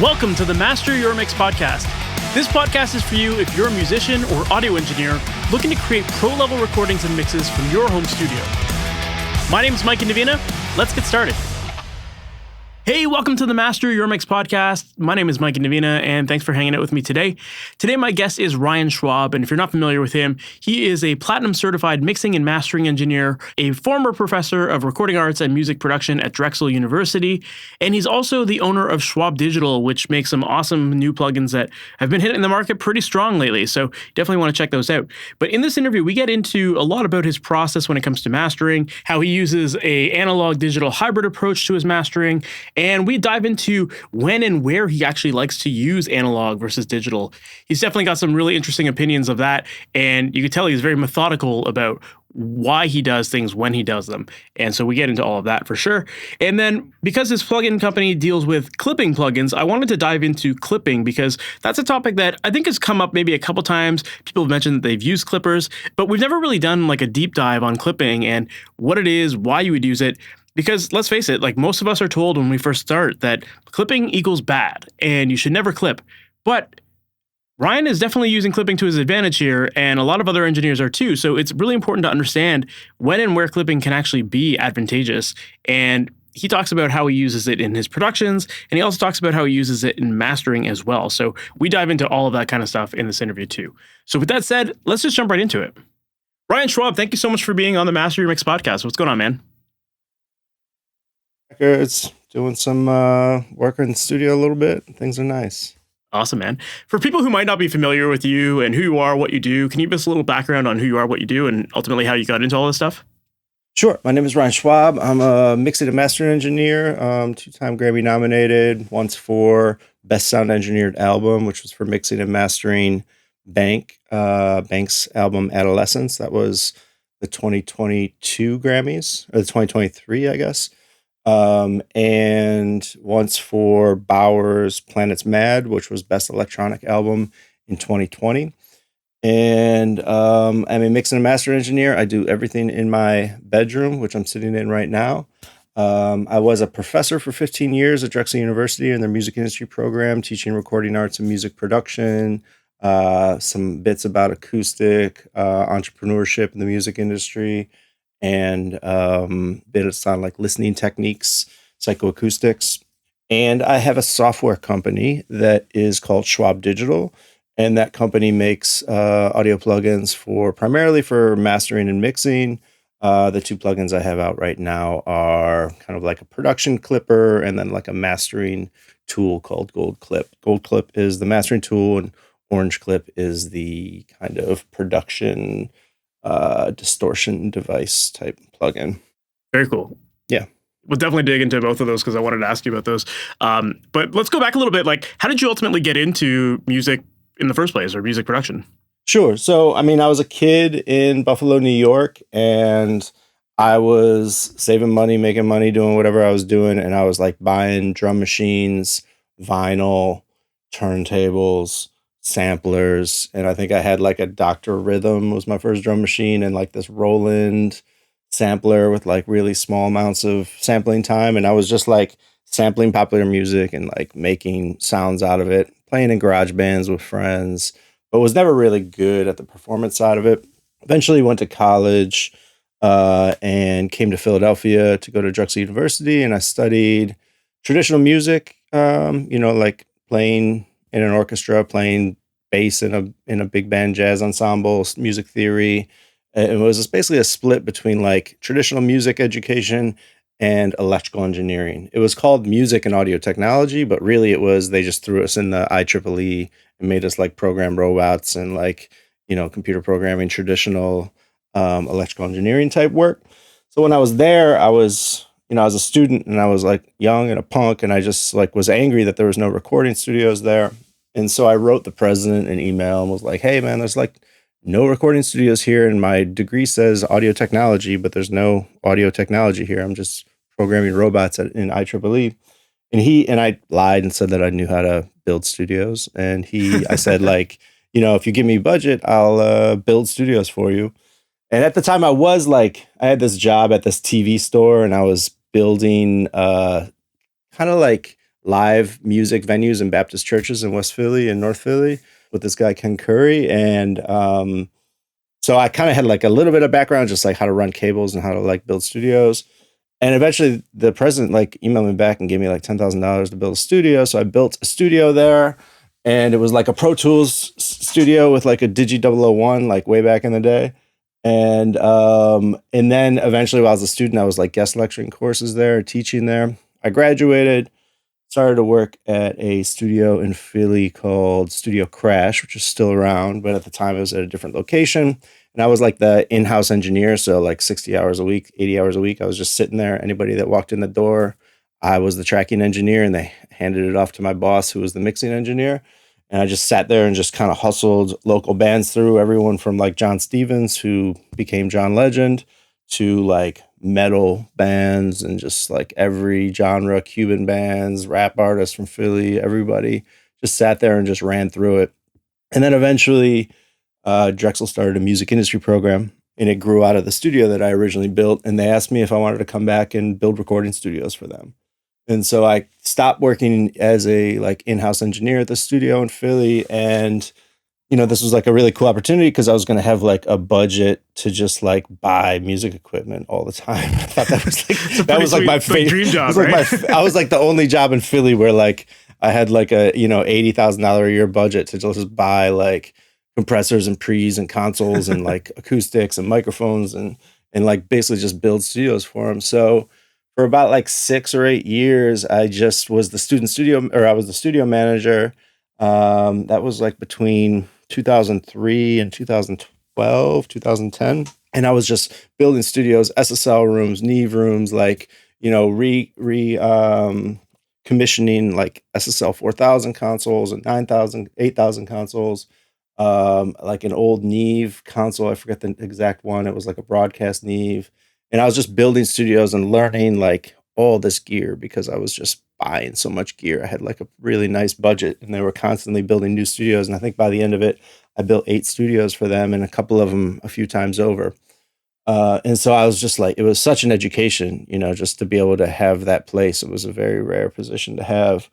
Welcome to the Master Your Mix podcast. This podcast is for you if you're a musician or audio engineer looking to create pro-level recordings and mixes from your home studio. My name is Mike Indovina. Let's get started. Hey, welcome to the Master Your Mix podcast. My name is Mike Indovina, and thanks for hanging out with me today. Today, my guest is Ryan Schwabe, and if you're not familiar with him, he is a platinum-certified mixing and mastering engineer, a former professor of recording arts and music production at Drexel University, and he's also the owner of Schwabe Digital, which makes some awesome new plugins that have been hitting the market pretty strong lately, so definitely want to check those out. But in this interview, we get into a lot about his process when it comes to mastering, how he uses a analog-digital hybrid approach to his mastering, and we dive into when and where he actually likes to use analog versus digital. He's definitely got some really interesting opinions of that, and you can tell he's very methodical about why he does things when he does them. And so we get into all of that for sure. And then because his plugin company deals with clipping plugins, I wanted to dive into clipping because that's a topic that I think has come up maybe a couple times. People have mentioned that they've used clippers, but we've never really done like a deep dive on clipping and what it is, why you would use it. Because let's face it, like most of us are told when we first start that clipping equals bad and you should never clip. But Ryan is definitely using clipping to his advantage here, and a lot of other engineers are too. So it's really important to understand when and where clipping can actually be advantageous. And he talks about how he uses it in his productions, and he also talks about how he uses it in mastering as well. So we dive into all of that kind of stuff in this interview too. So with that said, let's just jump right into it. Ryan Schwabe, thank you so much for being on the Master Your Mix podcast. What's going on, man? It's doing some work in the studio a little bit. Things are nice. Awesome, man. For people who might not be familiar with you and who you are, what you do, can you give us a little background on who you are, what you do, and ultimately how you got into all this stuff? Sure. My name is Ryan Schwabe. I'm a mixing and mastering engineer, two-time Grammy nominated, once for Best Sound Engineered Album, which was for mixing and mastering BAYNK, BAYNK's album Adolescence. That was the 2022 Grammys, or the 2023, I guess. And once for Baauer's Planets Mad, which was Best Electronic Album in 2020. And I'm a mix and master engineer. I do everything in my bedroom, which I'm sitting in right now. I was a professor for 15 years at Drexel University in their music industry program, teaching recording arts and music production, some bits about acoustic, entrepreneurship in the music industry, and bits on like listening techniques, psychoacoustics. And I have a software company that is called Schwabe Digital, and that company makes audio plugins primarily for mastering and mixing. The two plugins I have out right now are kind of like a production clipper and then like a mastering tool called Gold Clip. Gold Clip is the mastering tool, and Orange Clip is the kind of production distortion device type plugin. Very cool. Yeah. We'll definitely dig into both of those because I wanted to ask you about those. But let's go back a little bit. Like, how did you ultimately get into music in the first place, or music production? Sure. So, I mean, I was a kid in Buffalo, New York, and I was saving money, making money, doing whatever I was doing. And I was like buying drum machines, vinyl, turntables, samplers, and I think I had like a Dr. Rhythm was my first drum machine, and like this Roland sampler with like really small amounts of sampling time, and I was just like sampling popular music and like making sounds out of it, playing in garage bands with friends, but was never really good at the performance side of it. Eventually went to college and came to Philadelphia to go to Drexel University, and I studied traditional music, like playing in an orchestra, playing bass in a big band jazz ensemble, music theory. It was basically a split between like traditional music education and electrical engineering. It was called music and audio technology, but really it was, they just threw us in the IEEE and made us like program robots and like, computer programming, traditional electrical engineering type work. So when I was there, I was a student, and I was like young and a punk, and I just like was angry that there was no recording studios there. And so I wrote the president an email and was like, hey man, there's like no recording studios here, and my degree says audio technology, but there's no audio technology here. I'm just programming robots in IEEE. And I lied and said that I knew how to build studios. And I said like, if you give me budget, I'll build studios for you. And at the time I had this job at this TV store, and I was building kind of like live music venues and Baptist churches in West Philly and North Philly with this guy, Ken Curry. And so I kind of had like a little bit of background, just like how to run cables and how to like build studios. And eventually the president like emailed me back and gave me like $10,000 to build a studio. So I built a studio there, and it was like a Pro Tools studio with like a Digi 001, like way back in the day. And then eventually while I was a student, I was like guest lecturing courses there, teaching there. I graduated, started to work at a studio in Philly called Studio Crash, which is still around, but at the time it was at a different location. And I was like the in-house engineer, so like 60 hours a week, 80 hours a week. I was just sitting there. Anybody that walked in the door, I was the tracking engineer, and they handed it off to my boss, who was the mixing engineer. And I just sat there and just kind of hustled local bands through, everyone from like John Stevens, who became John Legend, to like metal bands and just like every genre, Cuban bands, rap artists from Philly, everybody just sat there and just ran through it. And then eventually Drexel started a music industry program, and it grew out of the studio that I originally built. And they asked me if I wanted to come back and build recording studios for them. And so I stopped working as a like in-house engineer at the studio in Philly. And, you know, this was like a really cool opportunity because I was going to have like a budget to just like buy music equipment all the time. I thought that was like, that was like my dream job, right? I was like the only job in Philly where like I had like a, you know, $80,000 a year budget to just buy like compressors and pre's and consoles and like acoustics and microphones and like basically just build studios for them. So for about like 6 or 8 years, I just was the I was the studio manager. That was like between 2003 and 2012, 2010. And I was just building studios, SSL rooms, Neve rooms, like, you know, commissioning like SSL 4000 consoles and 9000, 8000 consoles. Like an old Neve console. I forget the exact one. It was like a broadcast Neve. And I was just building studios and learning like all this gear because I was just buying so much gear. I had like a really nice budget, and they were constantly building new studios. And I think by the end of it, I built 8 studios for them, and a couple of them a few times over. And so I was just like, it was such an education, you know, just to be able to have that place. It was a very rare position to have.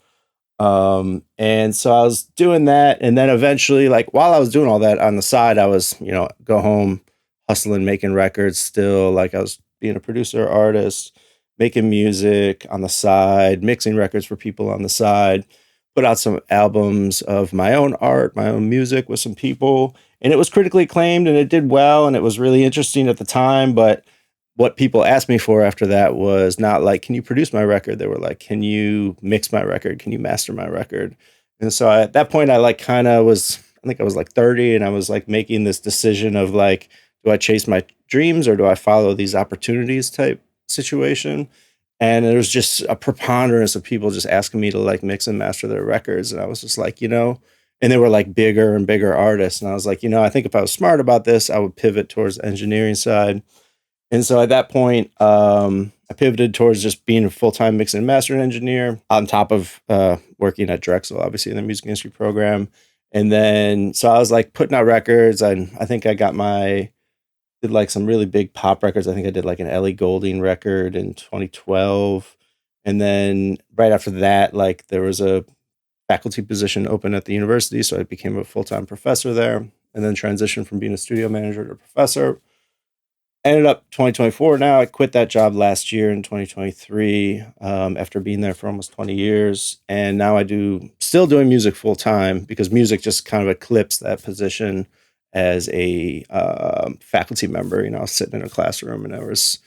And so I was doing that. And then eventually, like while I was doing all that on the side, I was, you know, go home, hustling, making records still. Like I was being a producer, artist, making music on the side, mixing records for people on the side, put out some albums of my own art, my own music with some people. And it was critically acclaimed and it did well. And it was really interesting at the time. But what people asked me for after that was not like, can you produce my record? They were like, can you mix my record? Can you master my record? And so at that point, I like kind of was, I think I was like 30, and I was like making this decision of like, do I chase my dreams or do I follow these opportunities type situation? And there was just a preponderance of people just asking me to like mix and master their records. And I was just like, you know, and they were like bigger and bigger artists. And I was like, you know, I think if I was smart about this, I would pivot towards the engineering side. And so at that point, I pivoted towards just being a full-time mix and mastering engineer on top of working at Drexel, obviously in the music industry program. And then, so I was like putting out records. I think I did like some really big pop records. I think I did like an Ellie Goulding record in 2012. And then right after that, like there was a faculty position open at the university. So I became a full-time professor there, and then transitioned from being a studio manager to professor. Ended up 2024 now. I quit that job last year in 2023 after being there for almost 20 years. And now still doing music full time because music just kind of eclipsed that position as a faculty member. You know, I was sitting in a classroom and there was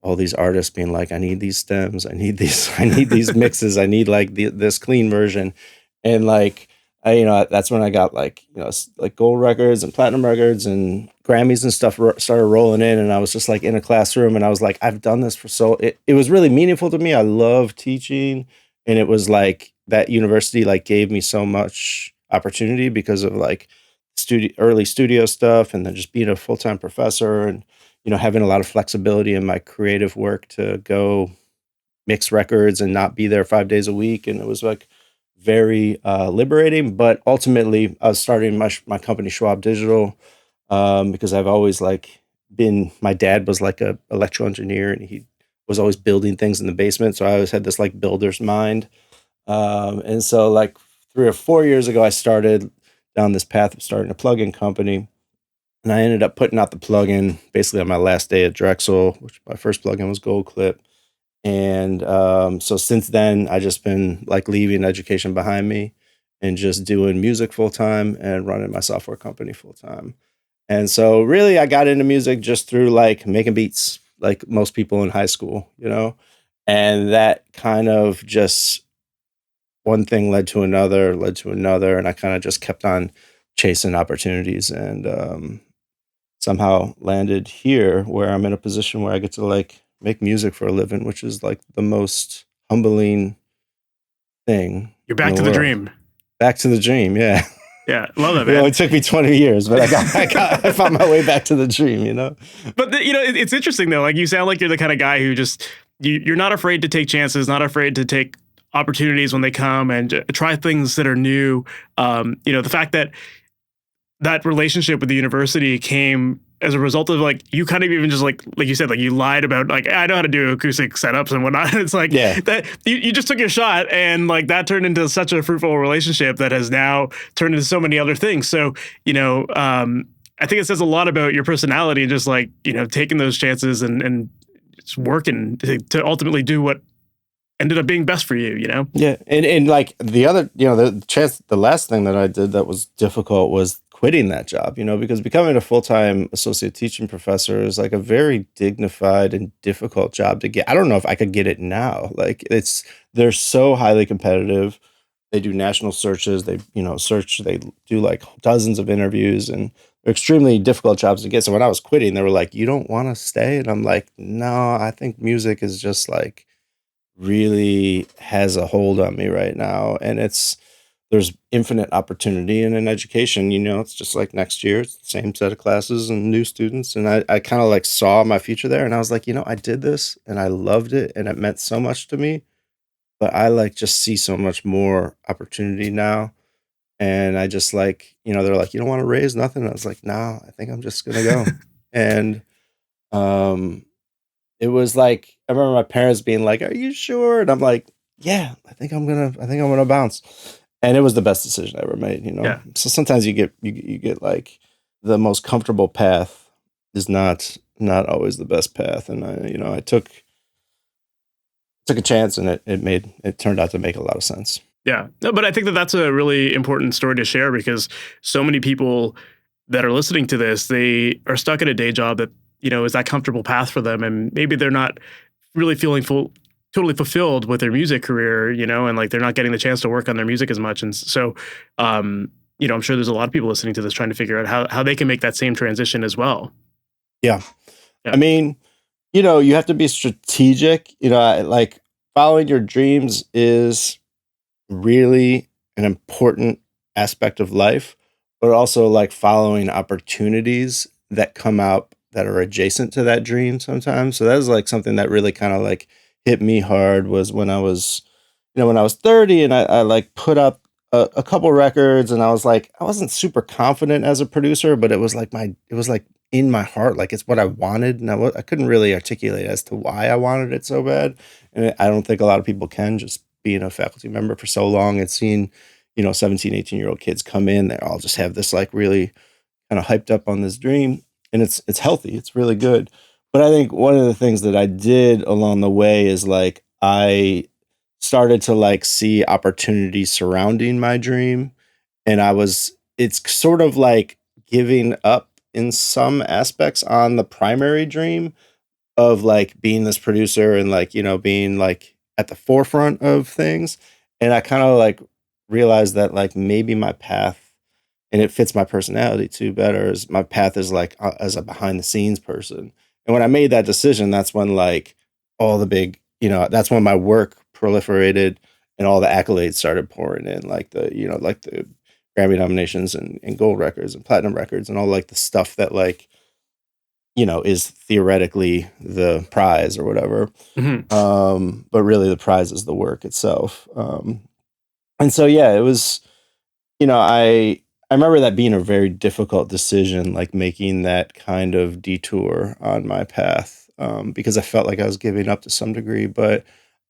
all these artists being like, I need these stems. I need these mixes. I need like this clean version. And like, that's when I got like, you know, like gold records and platinum records and Grammys and stuff started rolling in. And I was just like in a classroom and I was like, I've done this it was really meaningful to me. I love teaching. And it was like that university like gave me so much opportunity because of like early studio stuff, and then just being a full-time professor and, you know, having a lot of flexibility in my creative work to go mix records and not be there 5 days a week. And it was like very liberating. But ultimately I was starting my company Schwabe Digital because I've always like my dad was like a electrical engineer and he was always building things in the basement. So I always had this like builder's mind. And so like 3 or 4 years ago, I started down this path of starting a plugin company. And I ended up putting out the plugin basically on my last day at Drexel, which my first plugin was Gold Clip. And so since then, I just been like leaving education behind me and just doing music full time and running my software company full time. And so really I got into music just through like making beats, like most people in high school, you know? And that kind of just one thing led to another, led to another. And I kind of just kept on chasing opportunities and somehow landed here where I'm in a position where I get to like make music for a living, which is like the most humbling thing You're in back the to the world. dream. Back to the dream, yeah. Yeah, love that, It man. only took me 20 years, but I found my way back to the dream, you know? But it's interesting though. Like you sound like you're the kind of guy who just you're not afraid to take chances, not afraid to take opportunities when they come and try things that are new. The fact that that relationship with the university came as a result of like you kind of even just like you said, like you lied about like I know how to do acoustic setups and whatnot. It's like that you just took your shot and like that turned into such a fruitful relationship that has now turned into so many other things. So I think it says a lot about your personality and just like taking those chances and just working to ultimately do what ended up being best for you. Yeah, and like the other, the last thing that I did that was difficult was quitting that job, because becoming a full-time associate teaching professor is like a very dignified and difficult job to get. I don't know if I could get it now. Like they're so highly competitive. They do national searches. They do like dozens of interviews and they're extremely difficult jobs to get. So when I was quitting, they were like, "You don't want to stay?" And I'm like, "No, I think music is just like really has a hold on me right now." And there's infinite opportunity in an education, it's just like next year, it's the same set of classes and new students. And I kind of like saw my future there and I was like, I did this and I loved it and it meant so much to me, but I like just see so much more opportunity now. And I just like, they're like, "You don't want to raise nothing?" I was like, "No, I think I'm just going to go." And, it was like, I remember my parents being like, "Are you sure?" And I'm like, "Yeah, I think I'm gonna bounce." And it was the best decision I ever made, Yeah. So sometimes you get like the most comfortable path is not always the best path. And I took a chance and it turned out to make a lot of sense. Yeah. No, but I think that that's a really important story to share because so many people that are listening to this, they are stuck in a day job that, is that comfortable path for them. And maybe they're not really feeling totally fulfilled with their music career, and like they're not getting the chance to work on their music as much. And so, I'm sure there's a lot of people listening to this trying to figure out how they can make that same transition as well. Yeah. I mean, you have to be strategic, like following your dreams is really an important aspect of life, but also like following opportunities that come up that are adjacent to that dream sometimes. So that was like something that really kind of like hit me hard was when I was, when I was 30 and I like put up a couple records and I was like, I wasn't super confident as a producer, but it was like in my heart, like it's what I wanted. And I couldn't really articulate as to why I wanted it so bad. And I don't think a lot of people can, just being a faculty member for so long and seeing, 17, 18-year-old kids come in, they all just have this like really kind of hyped up on this dream. And it's healthy. It's really good. But I think one of the things that I did along the way is like, I started to like see opportunities surrounding my dream. And it's sort of like giving up in some aspects on the primary dream of like being this producer and like, being like at the forefront of things. And I kind of like realized that like maybe my path, and it fits my personality too better, is my path is like as a behind the scenes person. And when I made that decision, that's when like all the big, that's when my work proliferated and all the accolades started pouring in, like like the Grammy nominations and gold records and platinum records and all like the stuff that like, is theoretically the prize or whatever. But really the prize is the work itself. And so, yeah, it was, I remember that being a very difficult decision, like making that kind of detour on my path, because I felt like I was giving up to some degree, but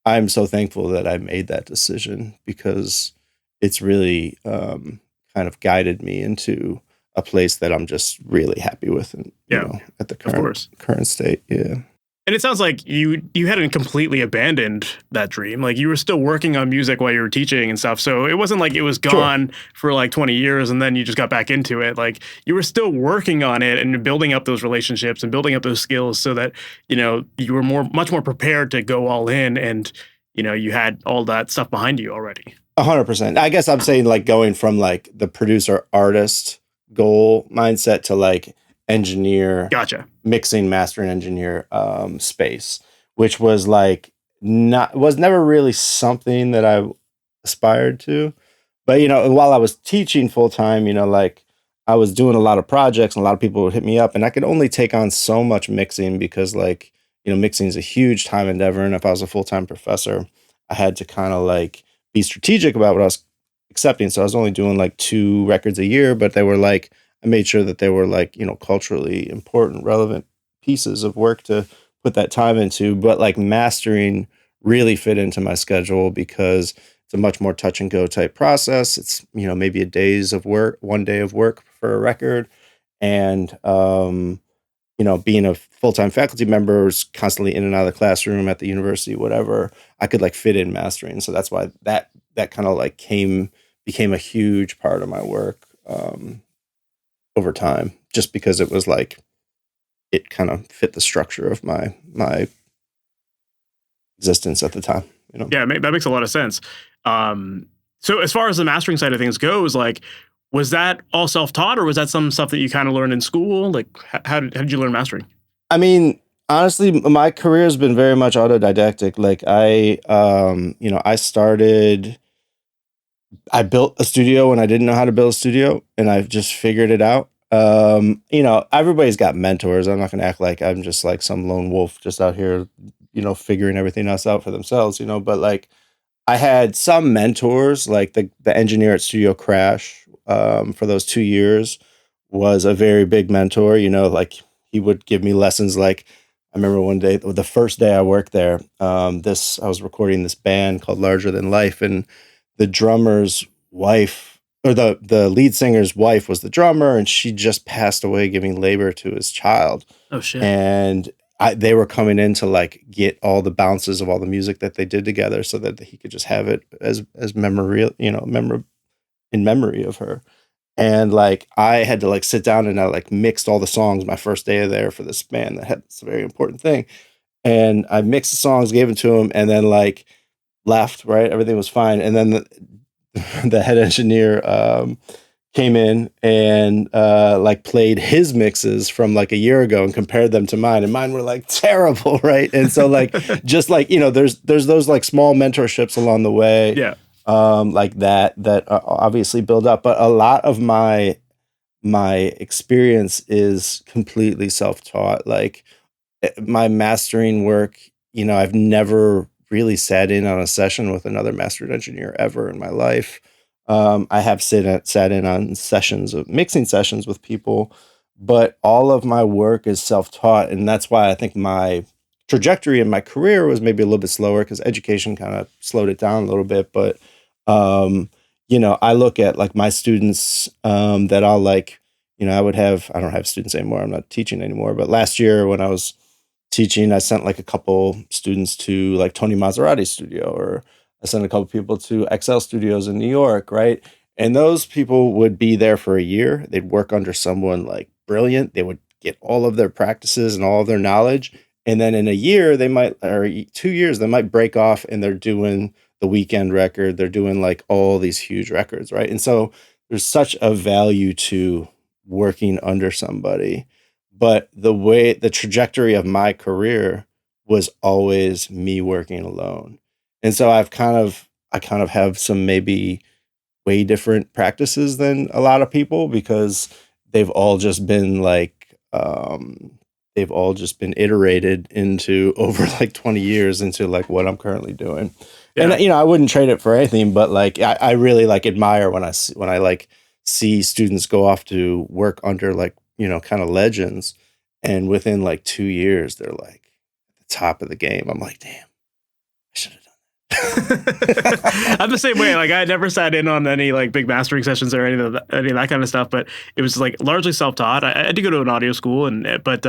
I'm so thankful that I made that decision because it's really kind of guided me into a place that I'm just really happy with, and Yeah, at the of course. current state. Yeah. And it sounds like you hadn't completely abandoned that dream. Like you were still working on music while you were teaching and stuff. So it wasn't like it was Sure. gone for like 20 years and then you just got back into it. Like you were still working on it and building up those relationships and building up those skills so that, you were much more prepared to go all in and, you had all that stuff behind you already. 100%. I guess I'm saying like going from like the producer artist goal mindset to like engineer, Gotcha. mixing, mastering engineer space, which was like was never really something that I aspired to. But while I was teaching full time, like I was doing a lot of projects and a lot of people would hit me up, and I could only take on so much mixing because like, mixing is a huge time endeavor. And if I was a full-time professor, I had to kind of like be strategic about what I was accepting. So I was only doing like 2 records a year, but they were like, I made sure that they were like, culturally important, relevant pieces of work to put that time into. But like mastering really fit into my schedule because it's a much more touch and go type process. It's, maybe one day of work for a record. And, being a full-time faculty member, was constantly in and out of the classroom at the university, whatever, I could like fit in mastering. So that's why that kind of like became a huge part of my work over time, just because it was like, it kind of fit the structure of my existence at the time. Yeah, that makes a lot of sense. So as far as the mastering side of things goes, like, was that all self-taught or was that some stuff that you kind of learned in school? Like, how did you learn mastering? I mean, honestly, my career has been very much autodidactic. Like I built a studio when I didn't know how to build a studio, and I've just figured it out. Everybody's got mentors. I'm not going to act like I'm just like some lone wolf just out here, figuring everything else out for themselves, but like I had some mentors, like the engineer at Studio Crash, for those 2 years was a very big mentor, like he would give me lessons. Like I remember one day, the first day I worked there, I was recording this band called Larger Than Life, and the drummer's wife, or the lead singer's wife, was the drummer, and she just passed away giving labor to his child. Oh shit. And they were coming in to like get all the bounces of all the music that they did together so that he could just have it as memory, in memory of her. And like I had to like sit down and I like mixed all the songs my first day there for this band that had this very important thing. And I mixed the songs, gave them to him, and then like left, right? Everything was fine. And then the head engineer came in and like played his mixes from like a year ago and compared them to mine, and mine were like terrible, right? And so like just like there's those like small mentorships along the way, yeah, like that obviously build up, but a lot of my experience is completely self-taught. Like my mastering work, I've never really sat in on a session with another mastered engineer ever in my life. I have sat in on mixing sessions with people, but all of my work is self-taught. And that's why I think my trajectory in my career was maybe a little bit slower, because education kind of slowed it down a little bit. But, I look at like my students that I'll like, I don't have students anymore. I'm not teaching anymore. But last year when I was teaching, I sent like a couple students to like Tony Maserati's studio, or I sent a couple people to XL Studios in New York, right? And those people would be there for a year. They'd work under someone like brilliant. They would get all of their practices and all of their knowledge. And then in a year, or 2 years, they might break off and they're doing the weekend record. They're doing like all these huge records, right? And so there's such a value to working under somebody. But the trajectory of my career was always me working alone. And so I kind of have some maybe way different practices than a lot of people, because they've all just been like, they've all just been iterated into over like 20 years into like what I'm currently doing. Yeah. And, I wouldn't trade it for anything, but like, I really like admire when I like see students go off to work under like, kind of legends. And within like 2 years, they're like at the top of the game. I'm like, damn, I should have done I'm the same way. Like I never sat in on any like big mastering sessions or any of that kind of stuff, but it was like largely self-taught. I did go to an audio school but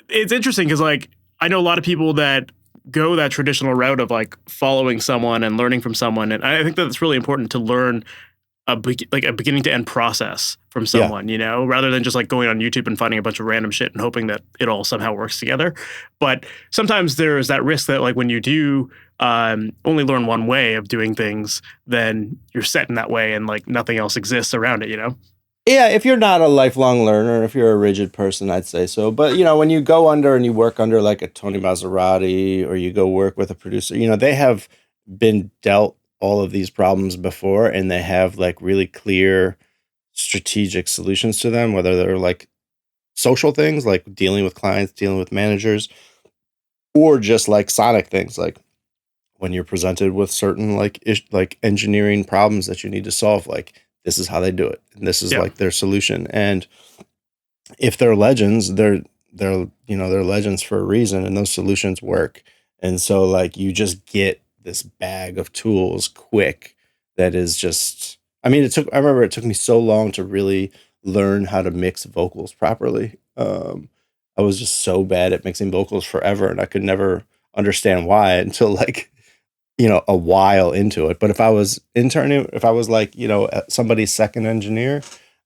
it's interesting because like I know a lot of people that go that traditional route of like following someone and learning from someone. And I think that it's really important to learn a beginning to end process from someone, you know, rather than just like going on YouTube and finding a bunch of random shit and hoping that it all somehow works together. But sometimes there is that risk that like when you do only learn one way of doing things, then you're set in that way and like nothing else exists around it, you know? Yeah, if you're not a lifelong learner, if you're a rigid person, I'd say so. But, you know, when you go under and you work under like a Tony Maserati or you go work with a producer, you know, they have been dealt all of these problems before and they have like really clear strategic solutions to them, whether they're like social things like dealing with clients, dealing with managers, or just like sonic things like when you're presented with certain like engineering problems that you need to solve, like this is how they do it and this is like their solution. And if they're legends, they're legends for a reason and those solutions work. And so like you just get this bag of tools quick that is just, I mean, I remember it took me so long to really learn how to mix vocals properly. I was just so bad at mixing vocals forever and I could never understand why until like, you know, a while into it. But if I was like, you know, somebody's second engineer,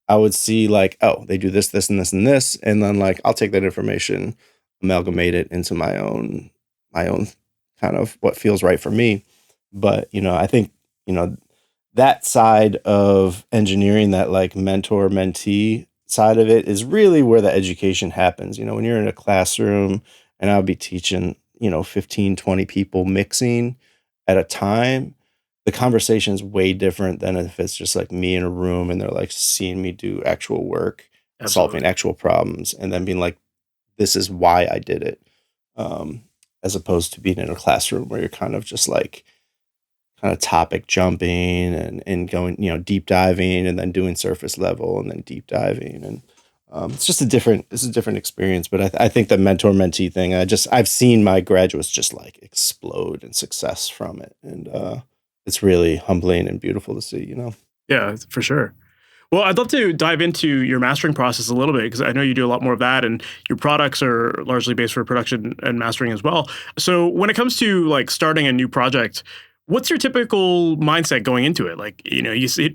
I would see like, oh, they do this, this, and this, and this. And then like, I'll take that information, amalgamate it into my own kind of what feels right for me. But, you know, I think, you know, that side of engineering, that like mentor mentee side of it is really where the education happens. You know, when you're in a classroom and I'll be teaching, you know, 15, 20 people mixing at a time, the conversation is way different than if it's just like me in a room and they're like seeing me do actual work, solving actual problems, and then being like, this is why I did it. As opposed to being in a classroom where you're kind of just like kind of topic jumping and going, you know, deep diving and then doing surface level and then deep diving. And it's a different experience. But I think the mentor mentee thing, I've seen my graduates just like explode in success from it. And it's really humbling and beautiful to see, you know? Yeah, for sure. Well, I'd love to dive into your mastering process a little bit because I know you do a lot more of that and your products are largely based for production and mastering as well. So when it comes to like starting a new project, what's your typical mindset going into it? Like, you know,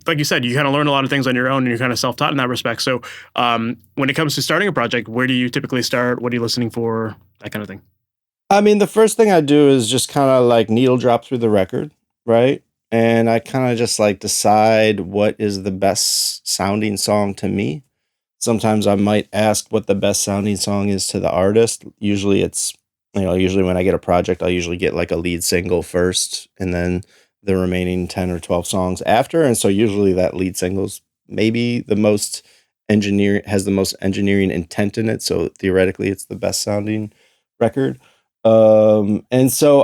like you said, you kind of learn a lot of things on your own and you're kind of self-taught in that respect. So when it comes to starting a project, where do you typically start? What are you listening for? That kind of thing. I mean, the first thing I do is just kind of like needle drop through the record, right? And I kind of just like decide what is the best sounding song to me. Sometimes I might ask what the best sounding song is to the artist. Usually it's, you know, usually when I get a project, I'll usually get like a lead single first and then the remaining 10 or 12 songs after. And so usually that lead single's maybe has the most engineering intent in it. So theoretically it's the best sounding record. And so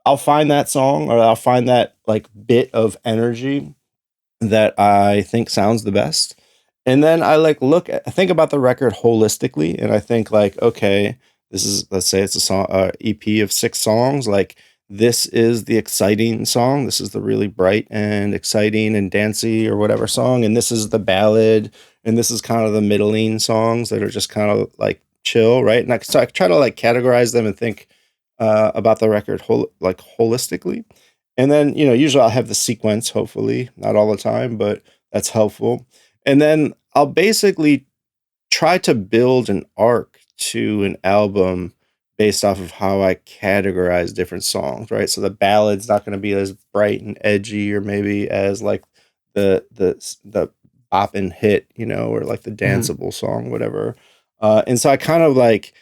I'll find that song or I'll find that like bit of energy that I think sounds the best. And then I think about the record holistically. And I think like, okay, let's say it's a song, EP of 6 songs. Like this is the exciting song. This is the really bright and exciting and dancey or whatever song. And this is the ballad. And this is kind of the middling songs that are just kind of like chill. Right. And so I try to like categorize them and think, about the record holistically. And then, you know, usually I'll have the sequence, hopefully not all the time, but that's helpful. And then I'll basically try to build an arc to an album based off of how I categorize different songs, right? So the ballad's not going to be as bright and edgy or maybe as like the bop and hit, you know, or like the danceable song, whatever. And so I kind of like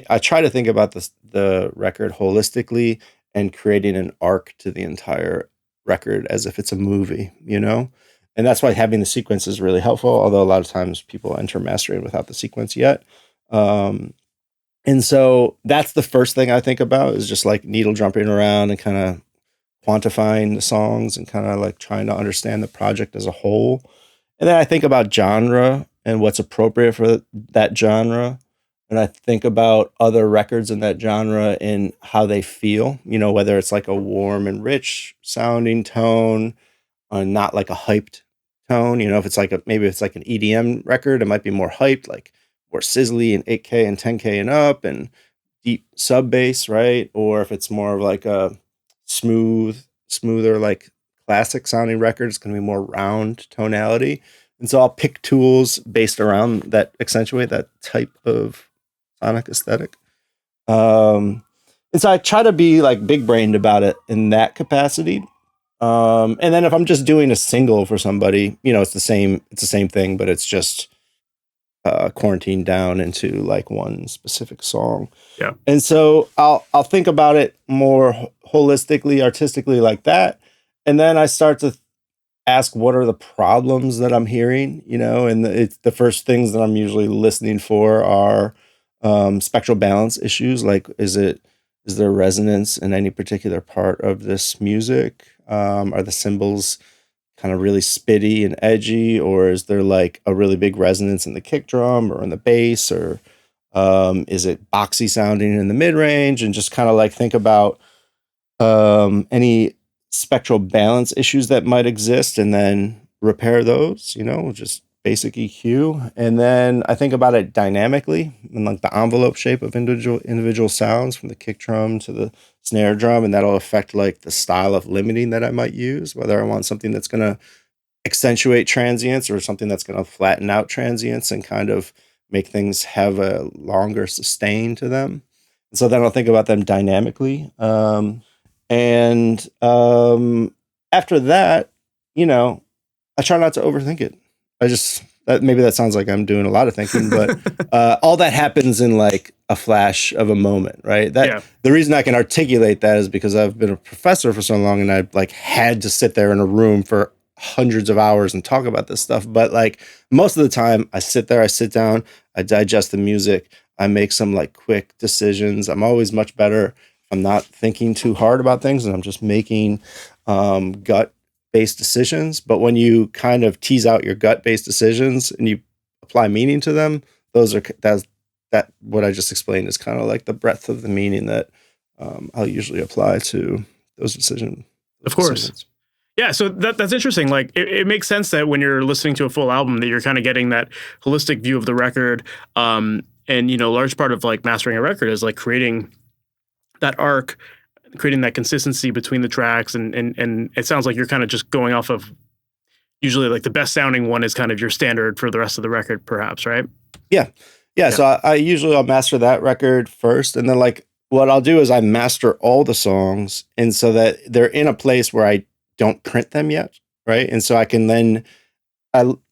I try to think about the record holistically and creating an arc to the entire record as if it's a movie, you know? And that's why having the sequence is really helpful, although a lot of times people enter mastering without the sequence yet. And so that's the first thing I think about is just like needle jumping around and kind of quantifying the songs and kind of like trying to understand the project as a whole. And then I think about genre and what's appropriate for that genre. and I think about other records in that genre and how they feel, whether it's like a warm and rich sounding tone, not like a hyped tone. If it's like maybe it's like an EDM record, it might be more hyped, like more sizzly and 8K and 10K and up and deep sub bass, right? Or if it's more of like a smoother, like classic sounding record, it's going to be more round tonality. And so I'll pick tools based around that accentuate that type of sonic aesthetic. And so I try to be like big brained about it in that capacity. And then if I'm just doing a single for somebody, it's the same thing, but it's just quarantined down into like one specific song. Yeah. And so I'll think about it more holistically, artistically like that. And then I start to ask what are the problems that I'm hearing, and it's the first things that I'm usually listening for are spectral balance issues. Like, is there resonance in any particular part of this music? Are the cymbals kind of really spitty and edgy, or is there like a really big resonance in the kick drum or in the bass, or is it boxy sounding in the mid range? And just kind of like think about any spectral balance issues that might exist, and then repair those. Just basic EQ. And then I think about it dynamically and like the envelope shape of individual sounds from the kick drum to the snare drum, and that'll affect like the style of limiting that I might use, whether I want something that's going to accentuate transients or something that's going to flatten out transients and kind of make things have a longer sustain to them. And so then I'll think about them dynamically. And after that, I try not to overthink it. Maybe that sounds like I'm doing a lot of thinking, but all that happens in like a flash of a moment, right? The reason I can articulate that is because I've been a professor for so long, and I've like had to sit there in a room for hundreds of hours and talk about this stuff. But like most of the time, I sit down, I digest the music, I make some like quick decisions. I'm always much better if I'm not thinking too hard about things and I'm just making gut-based decisions. But when you kind of tease out your gut-based decisions and you apply meaning to them, that's what I just explained is kind of like the breadth of the meaning that I'll usually apply to those decisions. Of course. Yeah, so that's interesting. Like, it makes sense that when you're listening to a full album, that you're kind of getting that holistic view of the record. And large part of like mastering a record is like creating that arc, creating that consistency between the tracks, and it sounds like you're kind of just going off of usually like the best sounding one is kind of your standard for the rest of the record, perhaps, right? Yeah. So I'll master that record first, and then like what I'll do is I master all the songs, and so that they're in a place where I don't print them yet, right? And so I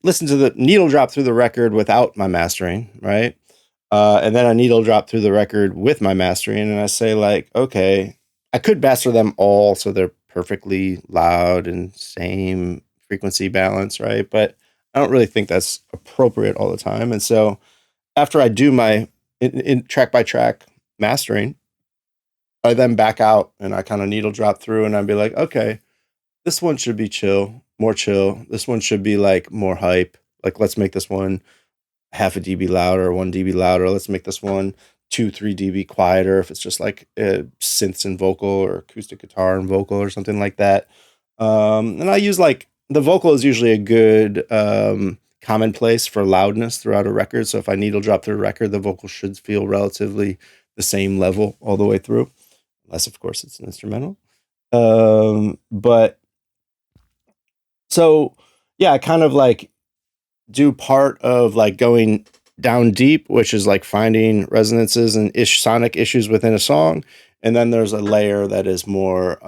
listen to the needle drop through the record without my mastering, right? And then I needle drop through the record with my mastering, and I say like, okay, I could master them all so they're perfectly loud and same frequency balance, right? But I don't really think that's appropriate all the time. And so after I do my in track by track mastering, I then back out and I kind of needle drop through, and I'd be like, okay, this one should be more chill. This one should be like more hype. Like, let's make this one half a dB louder, 1 dB louder. Let's make this one 2-3 dB quieter if it's just like synths and vocal, or acoustic guitar and vocal, or something like that. And I use like the vocal is usually a good commonplace for loudness throughout a record. So if I needle drop through a record, the vocal should feel relatively the same level all the way through, unless of course it's an instrumental. But so yeah, I kind of like do part of like going down deep, which is like finding resonances and sonic issues within a song. And then there's a layer that is more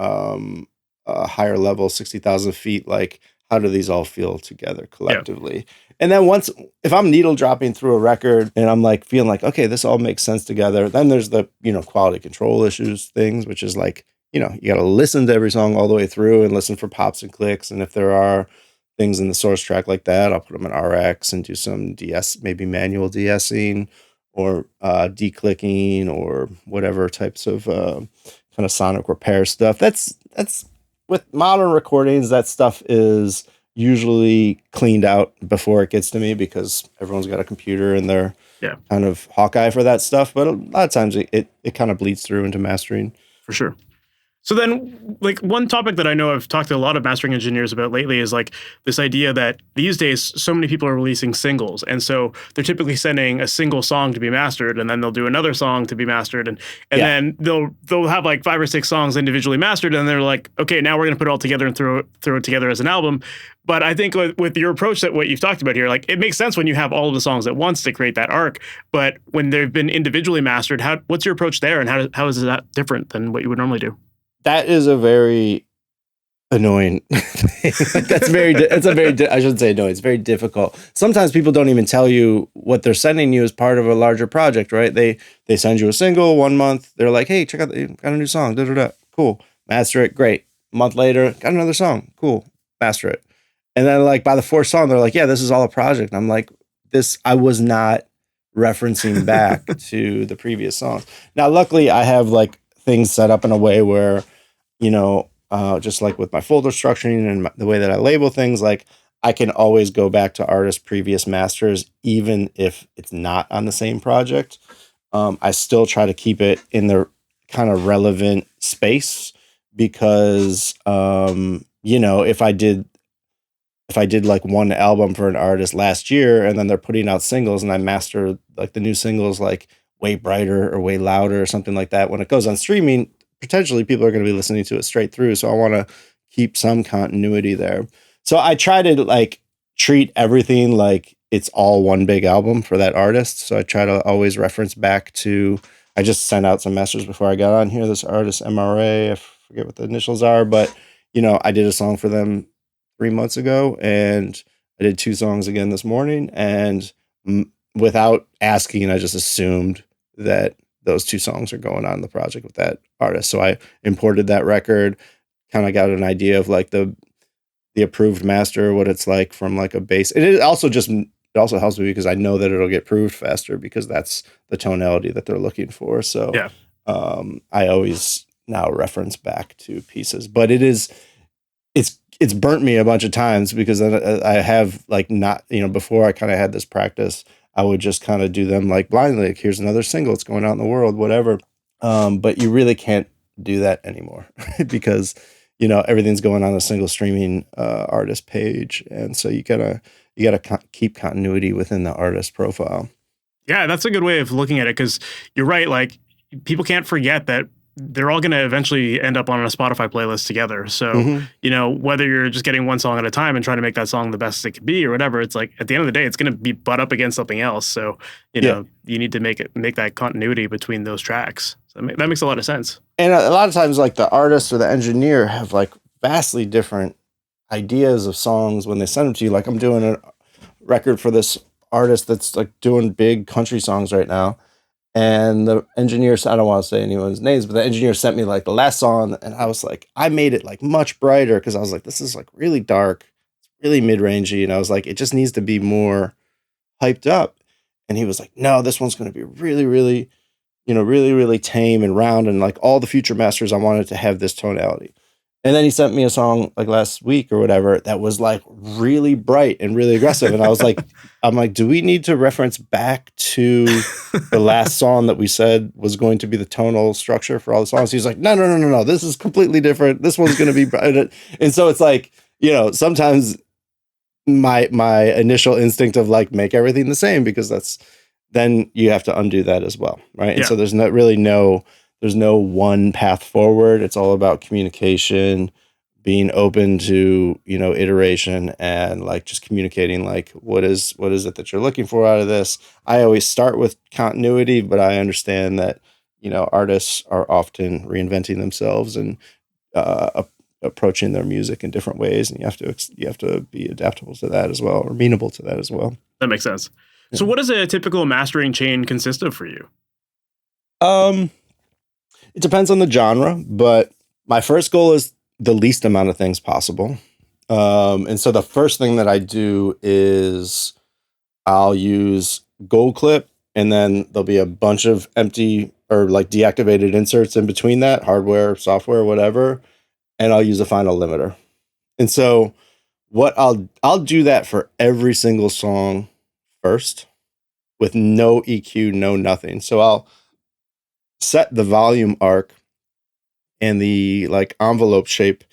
higher level, 60,000 feet. Like, how do these all feel together collectively? Yeah. And then if I'm needle dropping through a record and I'm like feeling like, okay, this all makes sense together, then there's the, quality control issues things, which is like, you got to listen to every song all the way through and listen for pops and clicks. And if there are things in the source track like that, I'll put them in RX and do some DS, maybe manual de-essing or declicking or whatever types of kind of sonic repair stuff. That's with modern recordings, that stuff is usually cleaned out before it gets to me because everyone's got a computer and they're kind of Hawkeye for that stuff. But a lot of times it kind of bleeds through into mastering. For sure. So then, like, one topic that I know I've talked to a lot of mastering engineers about lately is like this idea that these days so many people are releasing singles, and so they're typically sending a single song to be mastered, and then they'll do another song to be mastered, and then they'll have like 5 or 6 songs individually mastered, and they're like, okay, now we're gonna put it all together and throw it together as an album. But I think with your approach, that what you've talked about here, like, it makes sense when you have all of the songs at once to create that arc. But when they've been individually mastered, what's your approach there, and how is that different than what you would normally do? That is a very annoying thing. I shouldn't say annoying. It's very difficult. Sometimes people don't even tell you what they're sending you as part of a larger project, right? They send you a single 1 month. They're like, hey, check out, got a new song. Cool. Master it. Great. A month later, got another song. Cool. Master it. And then like by the 4th song, they're like, yeah, this is all a project. And I'm like, I was not referencing back to the previous songs. Now, luckily I have like things set up in a way where, just like with my folder structuring and the way that I label things, like I can always go back to artists' previous masters, even if it's not on the same project. I still try to keep it in the kind of relevant space because, if I did like one album for an artist last year and then they're putting out singles and I master like the new singles, like way brighter or way louder or something like that, when it goes on streaming, potentially people are going to be listening to it straight through. So I want to keep some continuity there. So I try to like treat everything like it's all one big album for that artist. So I try to always reference back to, I just sent out some messages before I got on here, this artist MRA, I forget what the initials are, but I did a song for them 3 months ago and I did 2 songs again this morning, and without asking, I just assumed that those 2 songs are going on the project with that artist. So I imported that record, kind of got an idea of like the approved master, what it's like from like a bass. It also helps me because I know that it'll get proved faster because that's the tonality that they're looking for. So I always now reference back to pieces, but it's burnt me a bunch of times because I have like not, before I kind of had this practice, I would just kind of do them like blindly. Like, here's another single. It's going out in the world, whatever. But you really can't do that anymore because, everything's going on a single streaming artist page. And so you gotta keep continuity within the artist profile. Yeah, that's a good way of looking at it because you're right. Like, people can't forget that they're all going to eventually end up on a Spotify playlist together. So, whether you're just getting one song at a time and trying to make that song the best it can be or whatever, it's like at the end of the day, it's going to be butt up against something else. So, you need to make that continuity between those tracks. So that makes a lot of sense. And a lot of times, like the artist or the engineer have like vastly different ideas of songs when they send them to you. Like, I'm doing a record for this artist that's like doing big country songs right now. And the engineer, I don't want to say anyone's names, but the engineer sent me like the last song, and I was like, I made it like much brighter because I was like, this is like really dark, it's really mid-rangey, and I was like, it just needs to be more hyped up. And he was like, no, this one's going to be really, really, really, really tame and round, and like all the future masters, I wanted to have this tonality. And then he sent me a song like last week or whatever that was like really bright and really aggressive. And I was like, do we need to reference back to the last song that we said was going to be the tonal structure for all the songs? He's like, no. This is completely different. This one's going to be bright. And so it's like, sometimes my initial instinct of like, make everything the same, because then you have to undo that as well. Right. And so there's there's no one path forward. It's all about communication, being open to, iteration, and like just communicating like what is it that you're looking for out of this. I always start with continuity, but I understand that, artists are often reinventing themselves and approaching their music in different ways, and you have to be adaptable to that as well, or amenable to that as well. That makes sense. Yeah. So what does a typical mastering chain consist of for you? It depends on the genre, but my first goal is the least amount of things possible. And so the first thing that I do is I'll use gold clip, and then there'll be a bunch of empty or like deactivated inserts in between that, hardware, software, whatever. And I'll use a final limiter. And so what I'll do that for every single song first with no EQ, no nothing. So I'll set the volume arc and the like envelope shape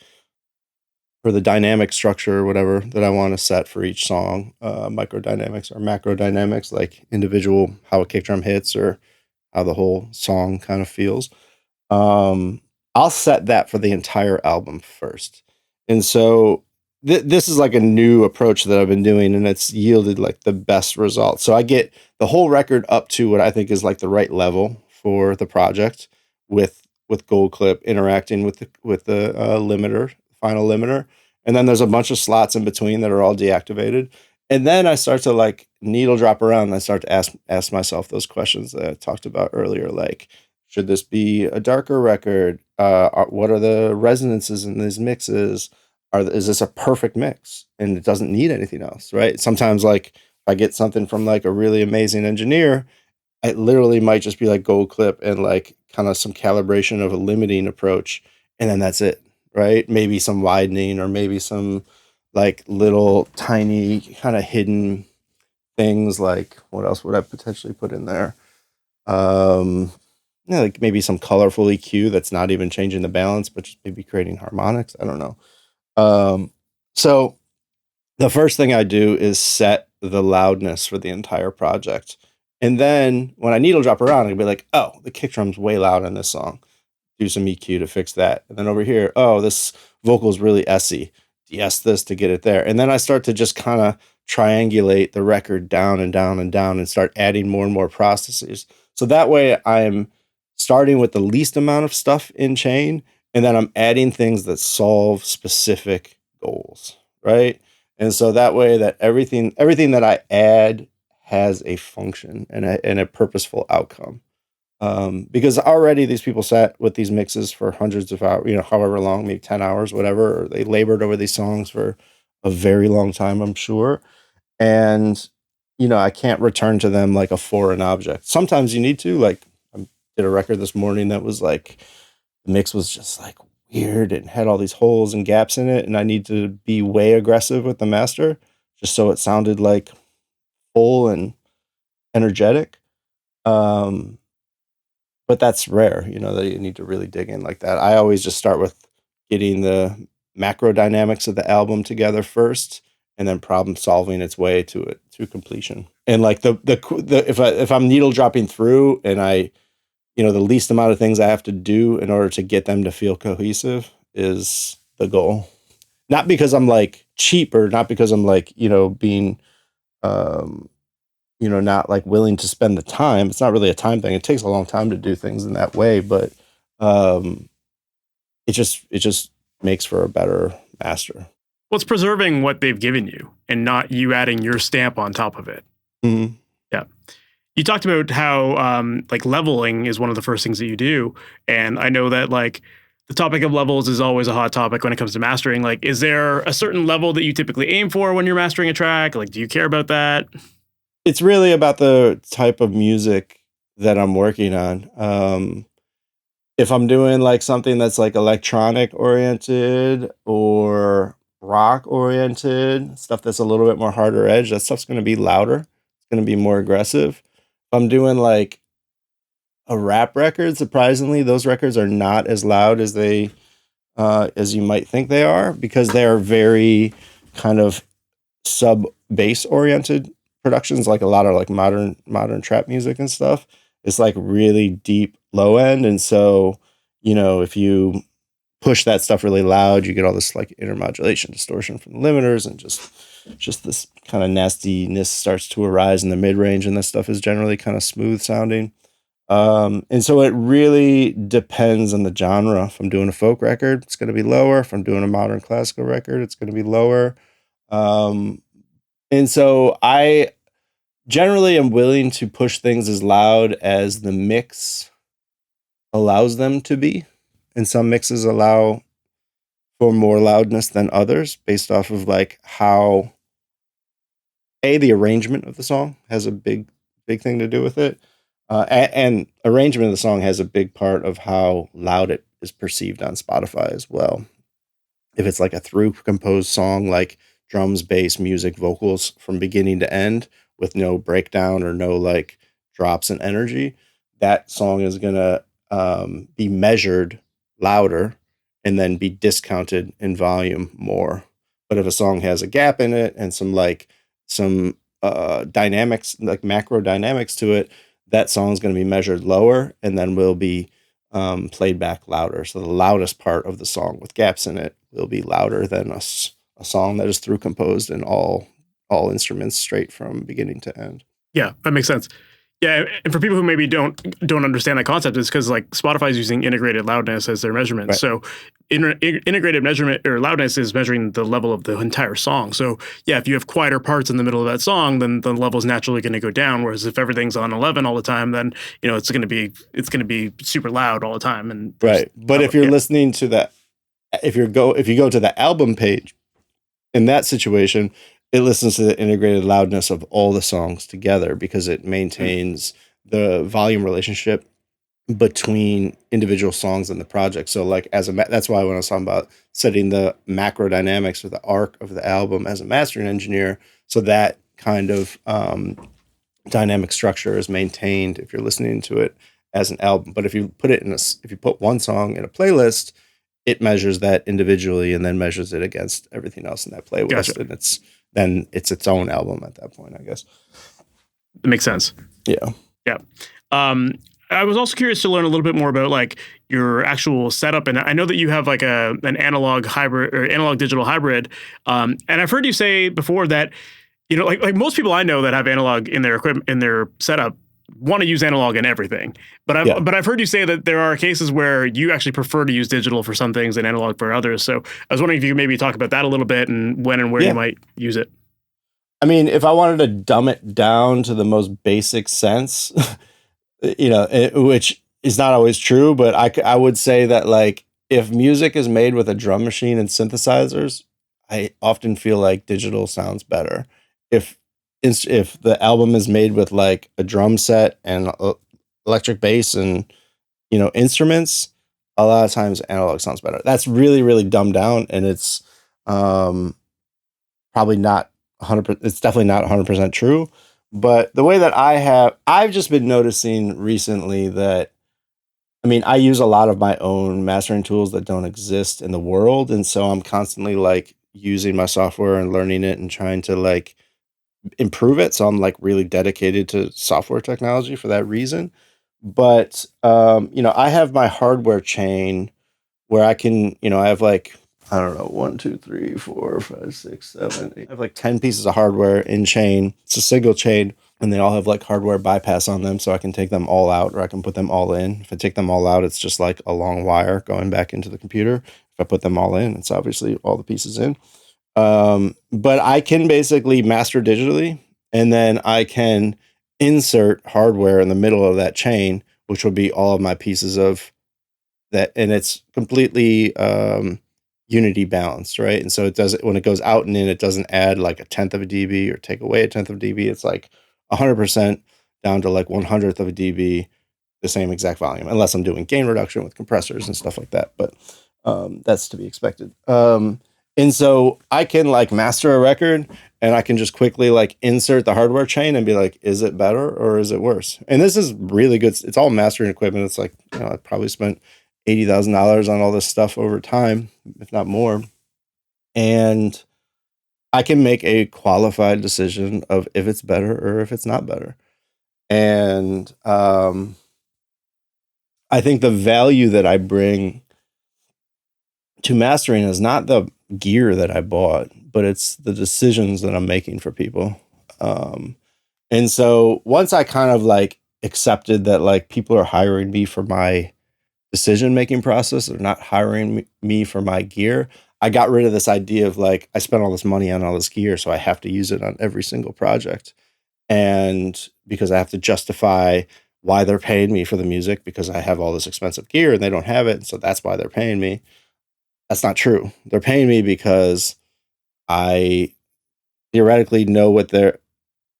for the dynamic structure or whatever that I want to set for each song, microdynamics or macro dynamics, like individual, how a kick drum hits or how the whole song kind of feels. I'll set that for the entire album first. And so this is like a new approach that I've been doing, and it's yielded like the best results. So I get the whole record up to what I think is like the right level for the project with Gold Clip interacting with the limiter, final limiter. And then there's a bunch of slots in between that are all deactivated. And then I start to like needle drop around and I start to ask myself those questions that I talked about earlier, like, should this be a darker record? What are the resonances in these mixes? Is this a perfect mix and it doesn't need anything else, right? Sometimes like if I get something from like a really amazing engineer, it literally might just be like Gold Clip and like kind of some calibration of a limiting approach, and then that's it, right? Maybe some widening or maybe some like little tiny kind of hidden things, like what else would I potentially put in there? Like maybe some colorful EQ that's not even changing the balance, but just maybe creating harmonics. I don't know. So the first thing I do is set the loudness for the entire project. And then when I needle drop around, I'll be like, oh, the kick drum's way loud in this song. Do some EQ to fix that. And then over here, oh, this vocal is really SE. Yes, this to get it there. And then I start to just kind of triangulate the record down and down and down and start adding more and more processes. So that way I'm starting with the least amount of stuff in chain, and then I'm adding things that solve specific goals, right? And so that way that everything that I add has a function and a purposeful outcome. Because already these people sat with these mixes for hundreds of hours, however long, maybe 10 hours, whatever, or they labored over these songs for a very long time, I'm sure. And, I can't return to them like a foreign object. Sometimes you need to, like, I did a record this morning that was like, the mix was just like weird and had all these holes and gaps in it. And I need to be way aggressive with the master just so it sounded like full and energetic. But that's rare, that you need to really dig in like that. I always just start with getting the macro dynamics of the album together first, and then problem solving its way to completion. And like the if I'm needle dropping through and I, the least amount of things I have to do in order to get them to feel cohesive is the goal. Not because I'm like cheap or not because I'm like, being, not like willing to spend the time. It's not really a time thing. It takes a long time to do things in that way, but it just makes for a better master. Well, it's preserving what they've given you and not you adding your stamp on top of it. Mm-hmm. Yeah. You talked about how like leveling is one of the first things that you do. And I know that like the topic of levels is always a hot topic when it comes to mastering. Like, is there a certain level that you typically aim for when you're mastering a track? Like, do you care about that? It's really about the type of music that I'm working on. If I'm doing like something that's like electronic oriented or rock oriented, stuff that's a little bit more harder edge, that stuff's going to be louder. It's going to be more aggressive. If I'm doing like a rap record, surprisingly, those records are not as loud as as you might think they are, because they are very kind of sub bass oriented productions. Like a lot of like modern trap music and stuff. It's like really deep low end, and so if you push that stuff really loud, you get all this like intermodulation distortion from the limiters, and just this kind of nastiness starts to arise in the mid range, and this stuff is generally kind of smooth sounding. And so it really depends on the genre. If I'm doing a folk record, it's going to be lower. If I'm doing a modern classical record, it's going to be lower. And so I generally am willing to push things as loud as the mix allows them to be. And some mixes allow for more loudness than others based off of like how the arrangement of the song has a big thing to do with it. And arrangement of the song has a big part of how loud it is perceived on Spotify as well. If it's like a through composed song, like drums, bass, music, vocals from beginning to end with no breakdown or no like drops in energy, that song is gonna be measured louder and then be discounted in volume more. But if a song has a gap in it and some dynamics, like macro dynamics to it, that song is going to be measured lower and then will be played back louder. So the loudest part of the song with gaps in it will be louder than a song that is through composed and all instruments straight from beginning to end. Yeah, that makes sense. Yeah, and for people who maybe don't understand that concept, it's because like Spotify's using integrated loudness as their measurement. Right. So integrated measurement or loudness is measuring the level of the entire song. So yeah, if you have quieter parts in the middle of that song, then the level is naturally going to go down. Whereas if everything's on 11 all the time, then it's going to be super loud all the time. And right, but if you're listening to that, if you go to the album page, in that situation, it listens to the integrated loudness of all the songs together because it maintains the volume relationship between individual songs in the project. So like that's why when I was talking about setting the macro dynamics or the arc of the album as a mastering engineer, so that kind of dynamic structure is maintained if you're listening to it as an album. But if you put one song in a playlist, it measures that individually and then measures it against everything else in that playlist. Gotcha. And it's its own album at that point, I guess. It makes sense. Yeah. Yeah. I was also curious to learn a little bit more about like your actual setup. And I know that you have like an analog hybrid or analog digital hybrid. And I've heard you say before that, like most people I know that have analog in their equipment, in their setup, want to use analog in everything. But I've heard you say that there are cases where you actually prefer to use digital for some things and analog for others. So I was wondering if you could maybe talk about that a little bit and when and where you might use it. I mean, if I wanted to dumb it down to the most basic sense, which is not always true, but I would say that like if music is made with a drum machine and synthesizers, I often feel like digital sounds better. If the album is made with like a drum set and electric bass and instruments, a lot of times analog sounds better. That's really, really dumbed down, and it's probably not 100%. It's definitely not 100% true. But the way that I've just been noticing recently that, I mean, I use a lot of my own mastering tools that don't exist in the world, and so I'm constantly like using my software and learning it and trying to like improve it. So I'm like really dedicated to software technology for that reason. But I have my hardware chain where I can, I have like, I don't know, 1, 2, 3, 4, 5, 6, 7, 8. I have like 10 pieces of hardware in chain. It's a single chain, and they all have like hardware bypass on them, so I can take them all out or I can put them all in. If I take them all out, it's just like a long wire going back into the computer. If I put them all in, it's obviously all the pieces in. But I can basically master digitally, and then I can insert hardware in the middle of that chain, which will be all of my pieces of that. And it's completely unity balanced, right? And so it does, when it goes out and in, it doesn't add like 1/10 of a dB or take away 1/10 of a dB. It's like 100% down to like 1/100th of a dB, the same exact volume, unless I'm doing gain reduction with compressors and stuff like that. But that's to be expected. And so I can like master a record, and I can just quickly like insert the hardware chain and be like, is it better or is it worse? And this is really good. It's all mastering equipment. It's like, I probably spent $80,000 on all this stuff over time, if not more. And I can make a qualified decision of if it's better or if it's not better. And I think the value that I bring to mastering is not the gear that I bought, but it's the decisions that I'm making for people. And so once I kind of like accepted that like people are hiring me for my decision-making process, they're not hiring me for my gear, I got rid of this idea of like, I spent all this money on all this gear, so I have to use it on every single project. And because I have to justify why they're paying me for the music, because I have all this expensive gear and they don't have it, so that's why they're paying me. That's not true. They're paying me because I theoretically know what they're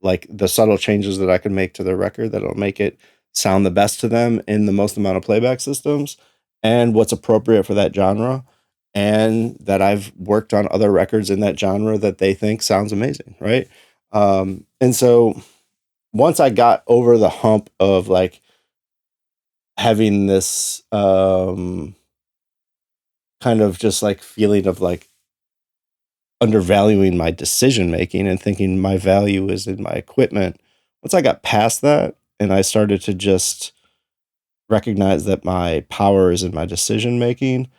like, the subtle changes that I can make to their record that'll make it sound the best to them in the most amount of playback systems and what's appropriate for that genre. and that I've worked on other records in that genre that they think sounds amazing, right? And so once I got over the hump of like having this kind of just like feeling of like undervaluing my decision making and thinking my value is in my equipment, once I got past that and I started to just recognize that my power is in my decision making,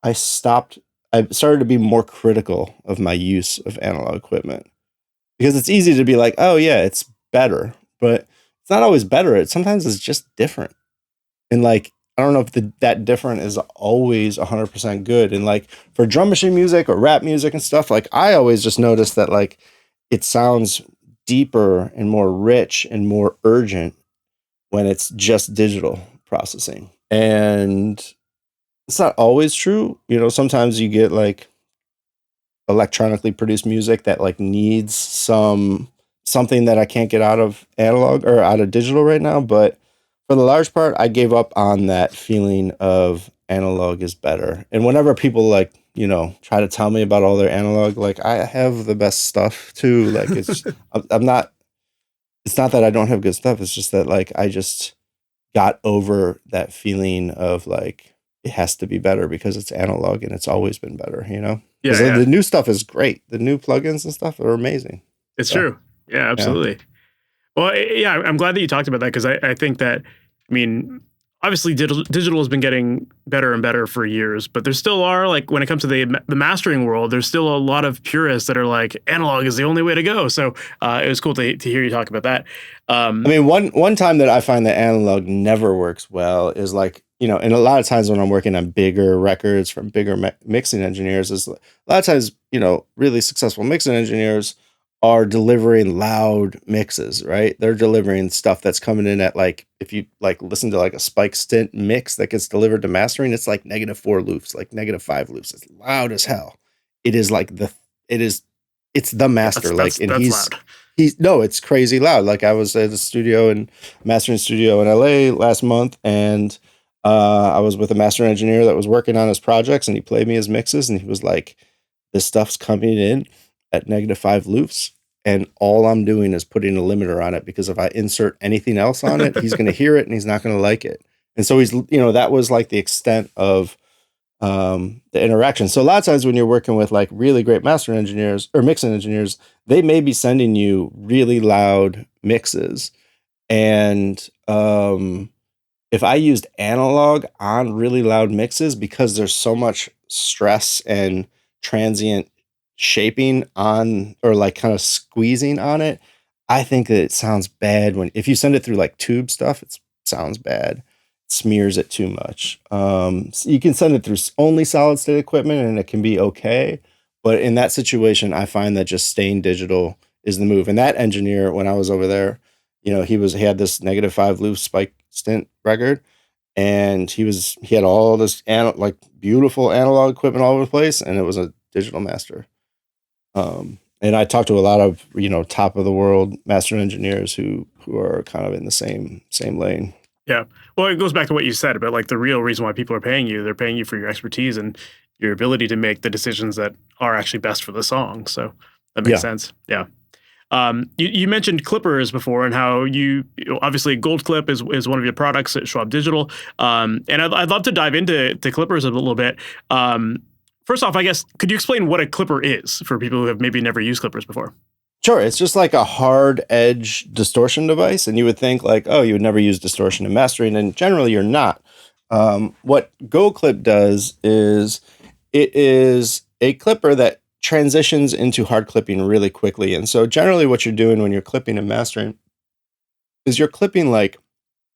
I started to be more critical of my use of analog equipment, because it's easy to be like, oh yeah, it's better, but it's not always better. Sometimes it's just different. And like, I don't know if that different is always 100% good. And like for drum machine music or rap music and stuff, like I always just notice that like it sounds deeper and more rich and more urgent when it's just digital processing. And it's not always true. You know, sometimes you get like electronically produced music that like needs something that I can't get out of analog or out of digital right now. But for the large part, I gave up on that feeling of analog is better. And whenever people like, you know, try to tell me about all their analog, like I have the best stuff too. Like it's, I'm not, it's not that I don't have good stuff. It's just that like, I just got over that feeling of like, it has to be better because it's analog and it's always been better, you know? Yeah, The new stuff is great. The new plugins and stuff are amazing. It's true. Yeah, absolutely. Yeah. Well, yeah, I'm glad that you talked about that, because I think that, I mean, obviously digital has been getting better and better for years, but there still are, like, when it comes to the mastering world, there's still a lot of purists that are like, analog is the only way to go. So it was cool to hear you talk about that. I mean, one time that I find that analog never works well is like, you know, and a lot of times when I'm working on bigger records from bigger mixing engineers, is a lot of times, you know, really successful mixing engineers are delivering loud mixes, right? They're delivering stuff that's coming in at like, if you like listen to like a spike stint mix that gets delivered to mastering, it's like -4 loops, like -5 loops. It's loud as hell. It is like it's the master. That's loud. No, it's crazy loud. Like I was at the studio and mastering studio in LA last month, and I was with a master engineer that was working on his projects, and he played me his mixes, and he was like, this stuff's coming in at -5 loops, and all I'm doing is putting a limiter on it, because if I insert anything else on it, he's going to hear it and he's not going to like it. And so he's, you know, that was like the extent of the interaction. So a lot of times when you're working with like really great master engineers or mixing engineers, they may be sending you really loud mixes. And if I used analog on really loud mixes, because there's so much stress and transient shaping on, or like kind of squeezing on it, I think that it sounds bad if you send it through like tube stuff, it sounds bad. Smears it too much. So you can send it through only solid state equipment and it can be okay. But in that situation, I find that just staying digital is the move. And that engineer, when I was over there, you know, he had this -5 loop spike stint record, and he had all this like beautiful analog equipment all over the place, and it was a digital master. And I talked to a lot of, you know, top of the world master engineers who are kind of in the same lane. Yeah. Well, it goes back to what you said about like the real reason why people are paying you. They're paying you for your expertise and your ability to make the decisions that are actually best for the song. So that makes sense. Yeah. You mentioned clippers before, and how you know, obviously Gold Clip is one of your products at Schwabe Digital. And I'd love to dive into clippers a little bit. First off, I guess, could you explain what a clipper is for people who have maybe never used clippers before? Sure. It's just like a hard edge distortion device. And you would think like, oh, you would never use distortion in mastering. And generally you're not. What Gold Clip does is it is a clipper that transitions into hard clipping really quickly. And so generally what you're doing when you're clipping and mastering is you're clipping like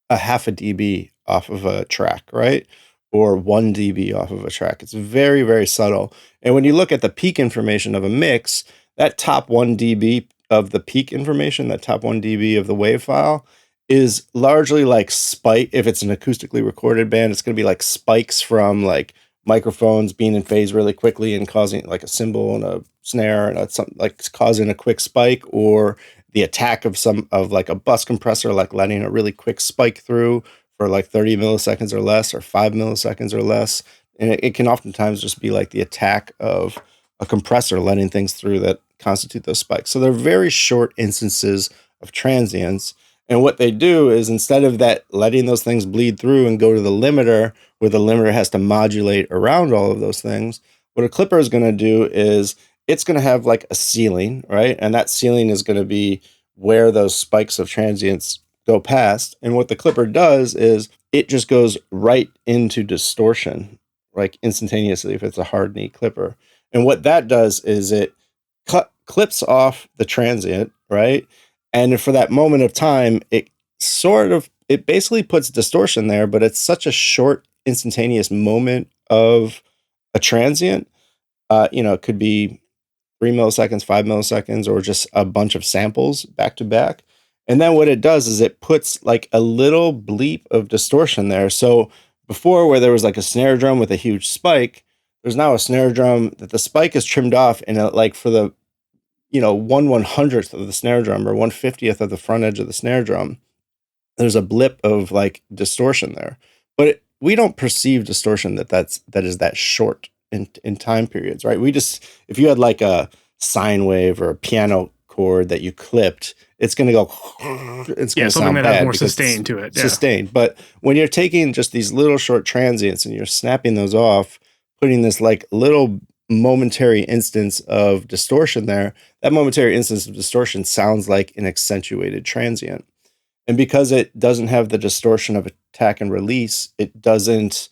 a 0.5 dB off of a track, right? Or 1 dB off of a track. It's very, very subtle. And when you look at the peak information of a mix, that top 1 dB of the peak information, that top 1 dB of the wave file, is largely like spike. If it's an acoustically recorded band, it's going to be like spikes from like microphones being in phase really quickly and causing like a cymbal and a snare and something like causing a quick spike, or the attack of like a bus compressor, like letting a really quick spike through for like 30 milliseconds or less, or 5 milliseconds or less, And it can oftentimes just be like the attack of a compressor letting things through that constitute those spikes. So they're very short instances of transients. And what they do is, instead of that letting those things bleed through and go to the limiter, where the limiter has to modulate around all of those things, what a clipper is going to do is it's going to have like a ceiling, right? And that ceiling is going to be where those spikes of transients go past. And what the clipper does is it just goes right into distortion, like instantaneously, if it's a hard knee clipper. And what that does is it clips off the transient, right? And for that moment of time, it basically puts distortion there, but it's such a short, instantaneous moment of a transient. It could be 3 milliseconds, 5 milliseconds, or just a bunch of samples back to back. And then what it does is it puts like a little bleep of distortion there. So before, where there was like a snare drum with a huge spike, there's now a snare drum that the spike is trimmed off, and like for the 1/100th of the snare drum, or 1/50th of the front edge of the snare drum, there's a blip of like distortion there. But we don't perceive distortion that is that short in time periods, right? If you had like a sine wave or a piano chord that you clipped, it's going to go, it's going to something sound that bad has more sustain to it. Sustained. But when you're taking just these little short transients and you're snapping those off, putting this like little momentary instance of distortion there, that momentary instance of distortion sounds like an accentuated transient. And because it doesn't have the distortion of attack and release, it doesn't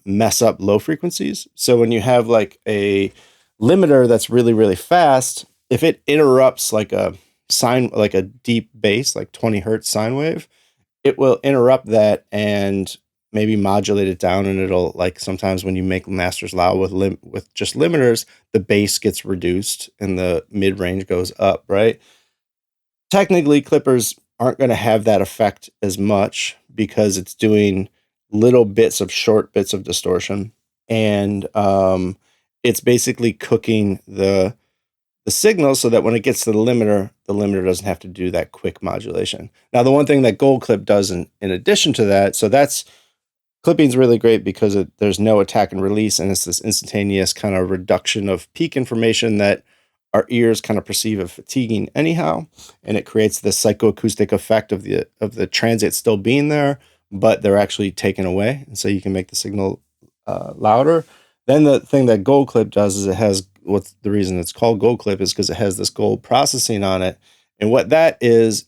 mess up low frequencies. So when you have like a limiter that's really, really fast, if it interrupts like a deep bass, like 20 hertz sine wave, it will interrupt that and maybe modulate it down. And it'll, like, sometimes when you make masters loud with just limiters, the bass gets reduced and the mid range goes up, right? Technically, clippers aren't going to have that effect as much because it's doing little short bits of distortion, and it's basically cooking the signal so that when it gets to the limiter doesn't have to do that quick modulation. Now, the one thing that gold clip does in addition to that, so that's clipping's really great because there's no attack and release, and it's this instantaneous kind of reduction of peak information that our ears kind of perceive as fatiguing anyhow, and it creates this psychoacoustic effect of the transient still being there, but they're actually taken away, and so you can make the signal louder. Then the thing that gold clip does is it has, what's the reason it's called gold clip is because it has this gold processing on it, and what that is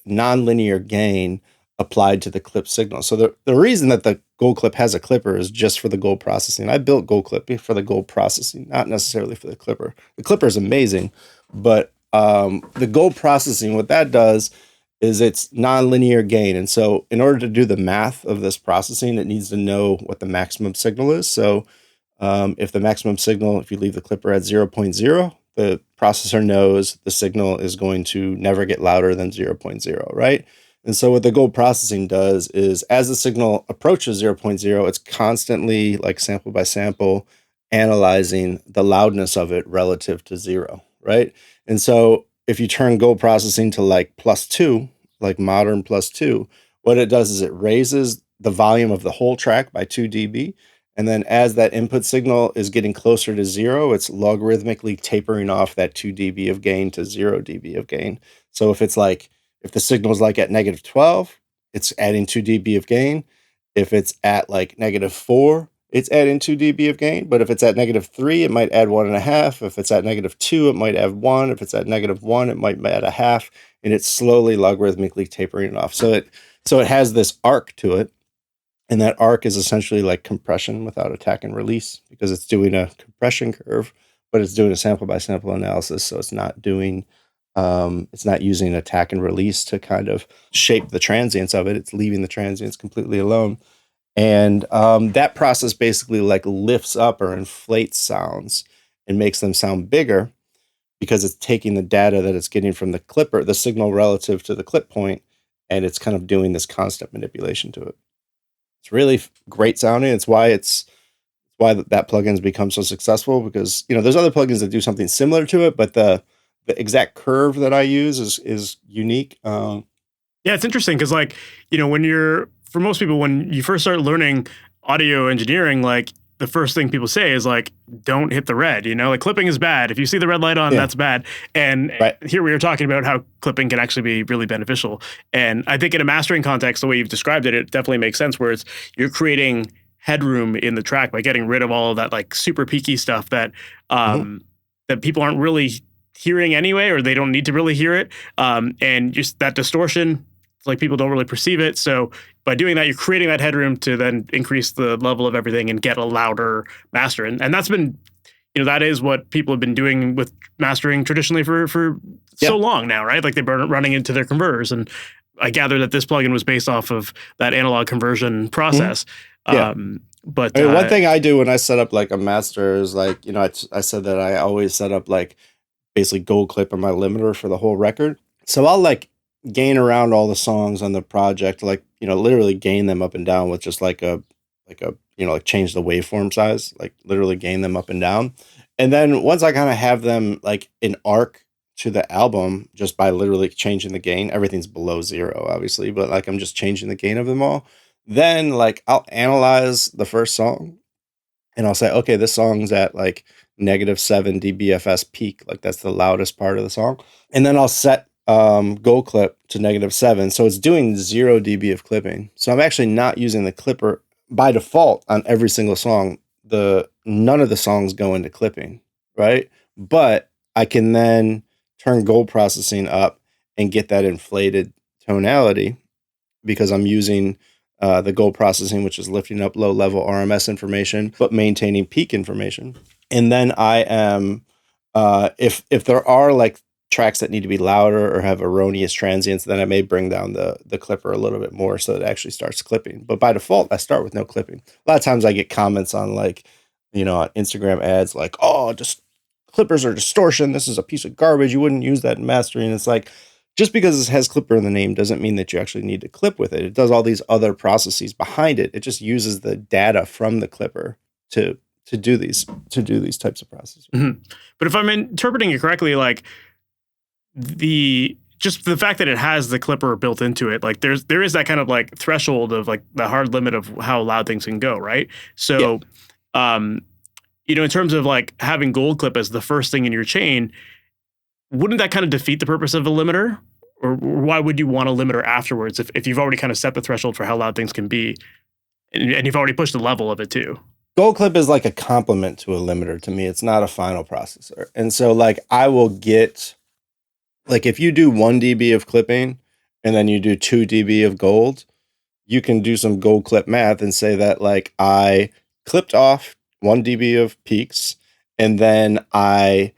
nonlinear gain applied to the clip signal. So the reason that the gold clip has a clipper is just for the gold processing. I built gold clip for the gold processing, not necessarily for the clipper. The clipper is amazing, but the gold processing, what that does is it's nonlinear gain. And so in order to do the math of this processing, it needs to know what the maximum signal is. So if the maximum signal, if you leave the clipper at 0.0, the processor knows the signal is going to never get louder than 0.0, right? And so what the gold processing does is, as the signal approaches 0.0, it's constantly, like sample by sample, analyzing the loudness of it relative to 0, right? And so if you turn gold processing to like +2, like modern +2, what it does is it raises the volume of the whole track by 2 dB. And then as that input signal is getting closer to 0, it's logarithmically tapering off that 2 dB of gain to 0 dB of gain. So if the signal is like at -12, it's adding 2 dB of gain. If it's at like -4, it's adding 2 dB of gain. But if it's at -3, it might add 1.5. If it's at -2, it might add 1. If it's at -1, it might add 0.5. And it's slowly logarithmically tapering it off. So it has this arc to it. And that arc is essentially like compression without attack and release, because it's doing a compression curve, but it's doing a sample by sample analysis. So it's not using attack and release to kind of shape the transients of it. It's leaving the transients completely alone. And that process basically like lifts up or inflates sounds and makes them sound bigger, because it's taking the data that it's getting from the clipper, the signal relative to the clip point, and it's kind of doing this constant manipulation to it. It's really great sounding. It's why that plugin's become so successful, because there's other plugins that do something similar to it, but the exact curve that I use is unique. Yeah, it's interesting because, like, for most people, when you first start learning audio engineering, like the first thing people say is like, don't hit the red, like clipping is bad. If you see the red light on, that's bad. And here we are talking about how clipping can actually be really beneficial. And I think in a mastering context, the way you've described it, it definitely makes sense where you're creating headroom in the track by getting rid of all of that like super peaky stuff that, that people aren't really hearing anyway, or they don't need to really hear it. And just that distortion, like people don't really perceive it. So by doing that, you're creating that headroom to then increase the level of everything and get a louder master. And that's been, that is what people have been doing with mastering traditionally for so long now, right? Like they've been running into their converters. And I gather that this plugin was based off of that analog conversion process. But one thing I do when I set up like a master is like, I said that I always set up like basically gold clip in my limiter for the whole record. So I'll like gain around all the songs on the project, like, literally gain them up and down with just like change the waveform size, like literally gain them up and down. And then once I kind of have them like an arc to the album, just by literally changing the gain, everything's below 0, obviously, but like I'm just changing the gain of them all. Then like I'll analyze the first song and I'll say, okay, this song's at like -7 dBFS peak. Like that's the loudest part of the song. And then I'll set gold clip to -7. So it's doing 0 dB of clipping. So I'm actually not using the clipper by default on every single song. None of the songs go into clipping, right? But I can then turn gold processing up and get that inflated tonality because I'm using the gold processing, which is lifting up low level RMS information, but maintaining peak information. And then I am, if there are like tracks that need to be louder or have erroneous transients, then I may bring down the clipper a little bit more so it actually starts clipping. But by default, I start with no clipping. A lot of times I get comments on like, on Instagram ads like, oh, just clippers are distortion. This is a piece of garbage. You wouldn't use that in mastering. It's like, just because it has clipper in the name doesn't mean that you actually need to clip with it. It does all these other processes behind it. It just uses the data from the clipper to do these types of processes. But if I'm interpreting it correctly, like just the fact that it has the clipper built into it, like there is that kind of like threshold of like the hard limit of how loud things can go, right? So, in terms of like having gold clip as the first thing in your chain, wouldn't that kind of defeat the purpose of a limiter? Or why would you want a limiter afterwards if you've already kind of set the threshold for how loud things can be and you've already pushed the level of it too? Gold clip is like a complement to a limiter to me. It's not a final processor. And so like I will get, like if you do 1 dB of clipping and then you do 2 dB of gold, you can do some gold clip math and say that like I clipped off 1 dB of peaks and then I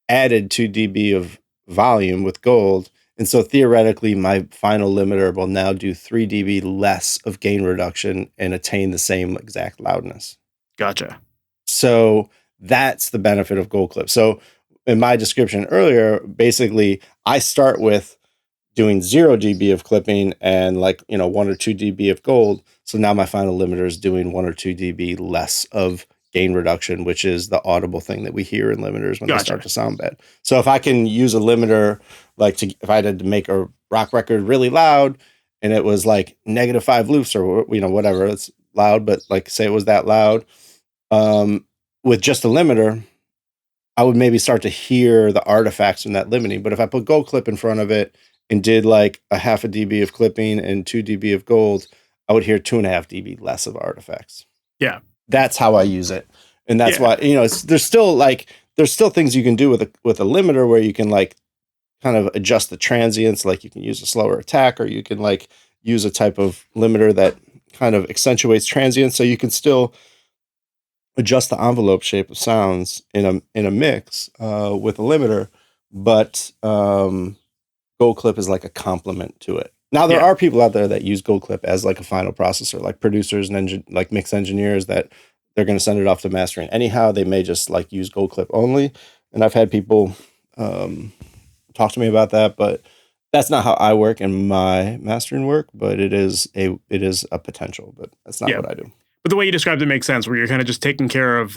added 2 dB of volume with gold. And so theoretically, my final limiter will now do 3 dB less of gain reduction and attain the same exact loudness. Gotcha. So that's the benefit of gold clip. So in my description earlier, basically, I start with doing 0 dB of clipping and like, 1 or 2 dB of gold. So now my final limiter is doing 1 or 2 dB less of gain reduction, which is the audible thing that we hear in limiters when they start to sound bad. So if I can use a limiter, like if I had to make a rock record really loud and it was like -5 loops or, whatever, it's loud, but like say it was that loud, with just a limiter, I would maybe start to hear the artifacts from that limiting. But if I put gold clip in front of it and did like a 0.5 dB of clipping and 2 dB of gold, I would hear 2.5 dB less of artifacts. Yeah. That's how I use it. And that's why, there's still things you can do with a limiter where you can like kind of adjust the transients. Like you can use a slower attack, or you can like use a type of limiter that kind of accentuates transients. So you can still adjust the envelope shape of sounds in a mix with a limiter, but gold clip is like a complement to it. Now there are people out there that use gold clip as like a final processor, like producers and like mix engineers that they're going to send it off to mastering anyhow. They may just like use gold clip only, and I've had people talk to me about that, but that's not how I work in my mastering work. But it is a potential, but that's not what I do. But the way you described it makes sense, where you're kind of just taking care of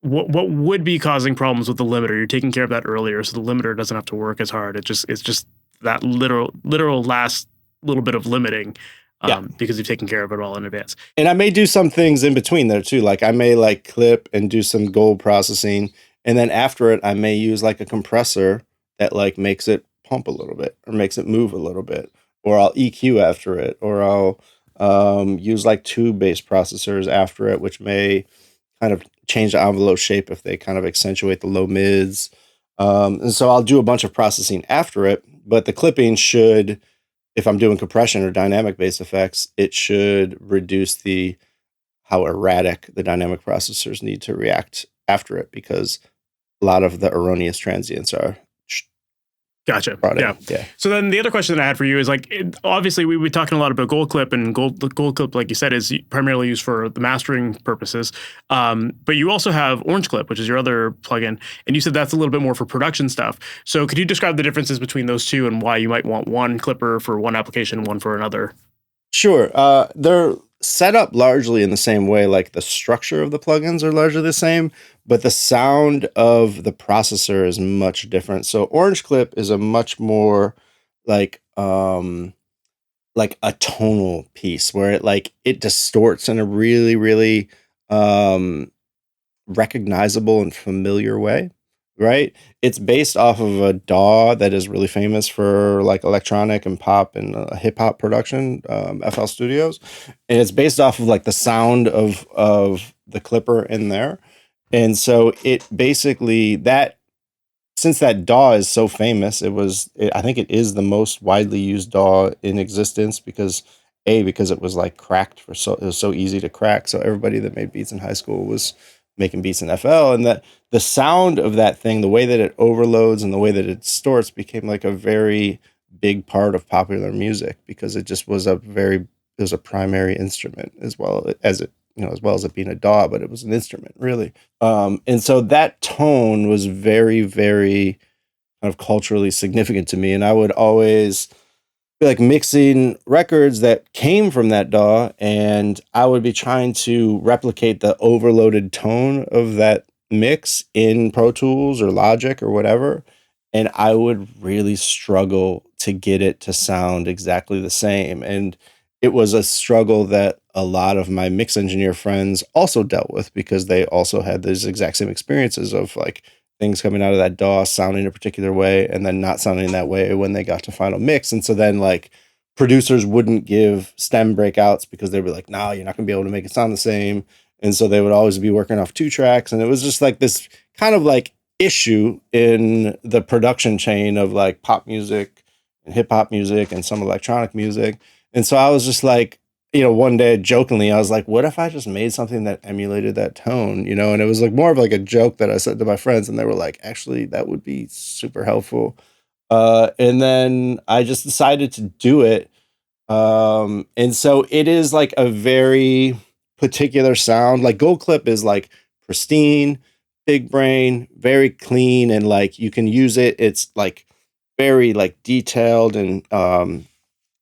what would be causing problems with the limiter. You're taking care of that earlier, so the limiter doesn't have to work as hard. It's just that literal last little bit of limiting Yeah. because you've taken care of it all in advance. And I may do some things in between there too. Like I may like clip and do some gold processing. And then after it, I may use like a compressor that like makes it pump a little bit or makes it move a little bit. Or I'll EQ after it. Or I'll use like two bass processors after it, which may kind of change the envelope shape if they kind of accentuate the low mids. And so I'll do a bunch of processing after it. But the clipping should, if I'm doing compression or dynamic bass effects, it should reduce how erratic the dynamic processors need to react after it, because a lot of the erroneous transients are Gotcha. brought in. Yeah. Yeah. So then the other question that I had for you is like, obviously we were talking a lot about gold clip, and the gold clip, like you said, is primarily used for the mastering purposes. But you also have orange clip, which is your other plugin. And you said that's a little bit more for production stuff. So could you describe the differences between those two and why you might want one clipper for one application, one for another? Sure. They're set up largely in the same way. Like the structure of the plugins are largely the same, but the sound of the processor is much different. So Orange Clip is a much more like a tonal piece where it distorts in a really, really recognizable and familiar way. Right? It's based off of a DAW that is really famous for like electronic and pop and hip hop production, FL Studios, and it's based off of like the sound of the clipper in there. And so it basically, that since that DAW is so famous, I think it is the most widely used DAW in existence because it was like cracked it was so easy to crack. So everybody that made beats in high school was making beats in FL, and that the sound of that thing, the way that it overloads and the way that it distorts, became like a very big part of popular music because it just was it was a primary instrument as well as it being a DAW, but it was an instrument really. And so that tone was very, very kind of culturally significant to me, and I would always be like mixing records that came from that DAW, and I would be trying to replicate the overloaded tone of that mix in Pro Tools or Logic or whatever, and I would really struggle to get it to sound exactly the same. And it was a struggle that a lot of my mix engineer friends also dealt with because they also had those exact same experiences of like things coming out of that DAW sounding a particular way and then not sounding that way when they got to final mix. And so then like producers wouldn't give stem breakouts because they'd be like, no, you're not gonna be able to make it sound the same. And so they would always be working off 2 tracks. And it was just like this kind of like issue in the production chain of like pop music and hip hop music and some electronic music. And so I was just like, one day jokingly, I was like, what if I just made something that emulated that tone, And it was like more of like a joke that I said to my friends, and they were like, actually, that would be super helpful. And then I just decided to do it. And so it is like a very particular sound. Like Gold Clip is like pristine, big brain, very clean, and like you can use it. It's like very like detailed, and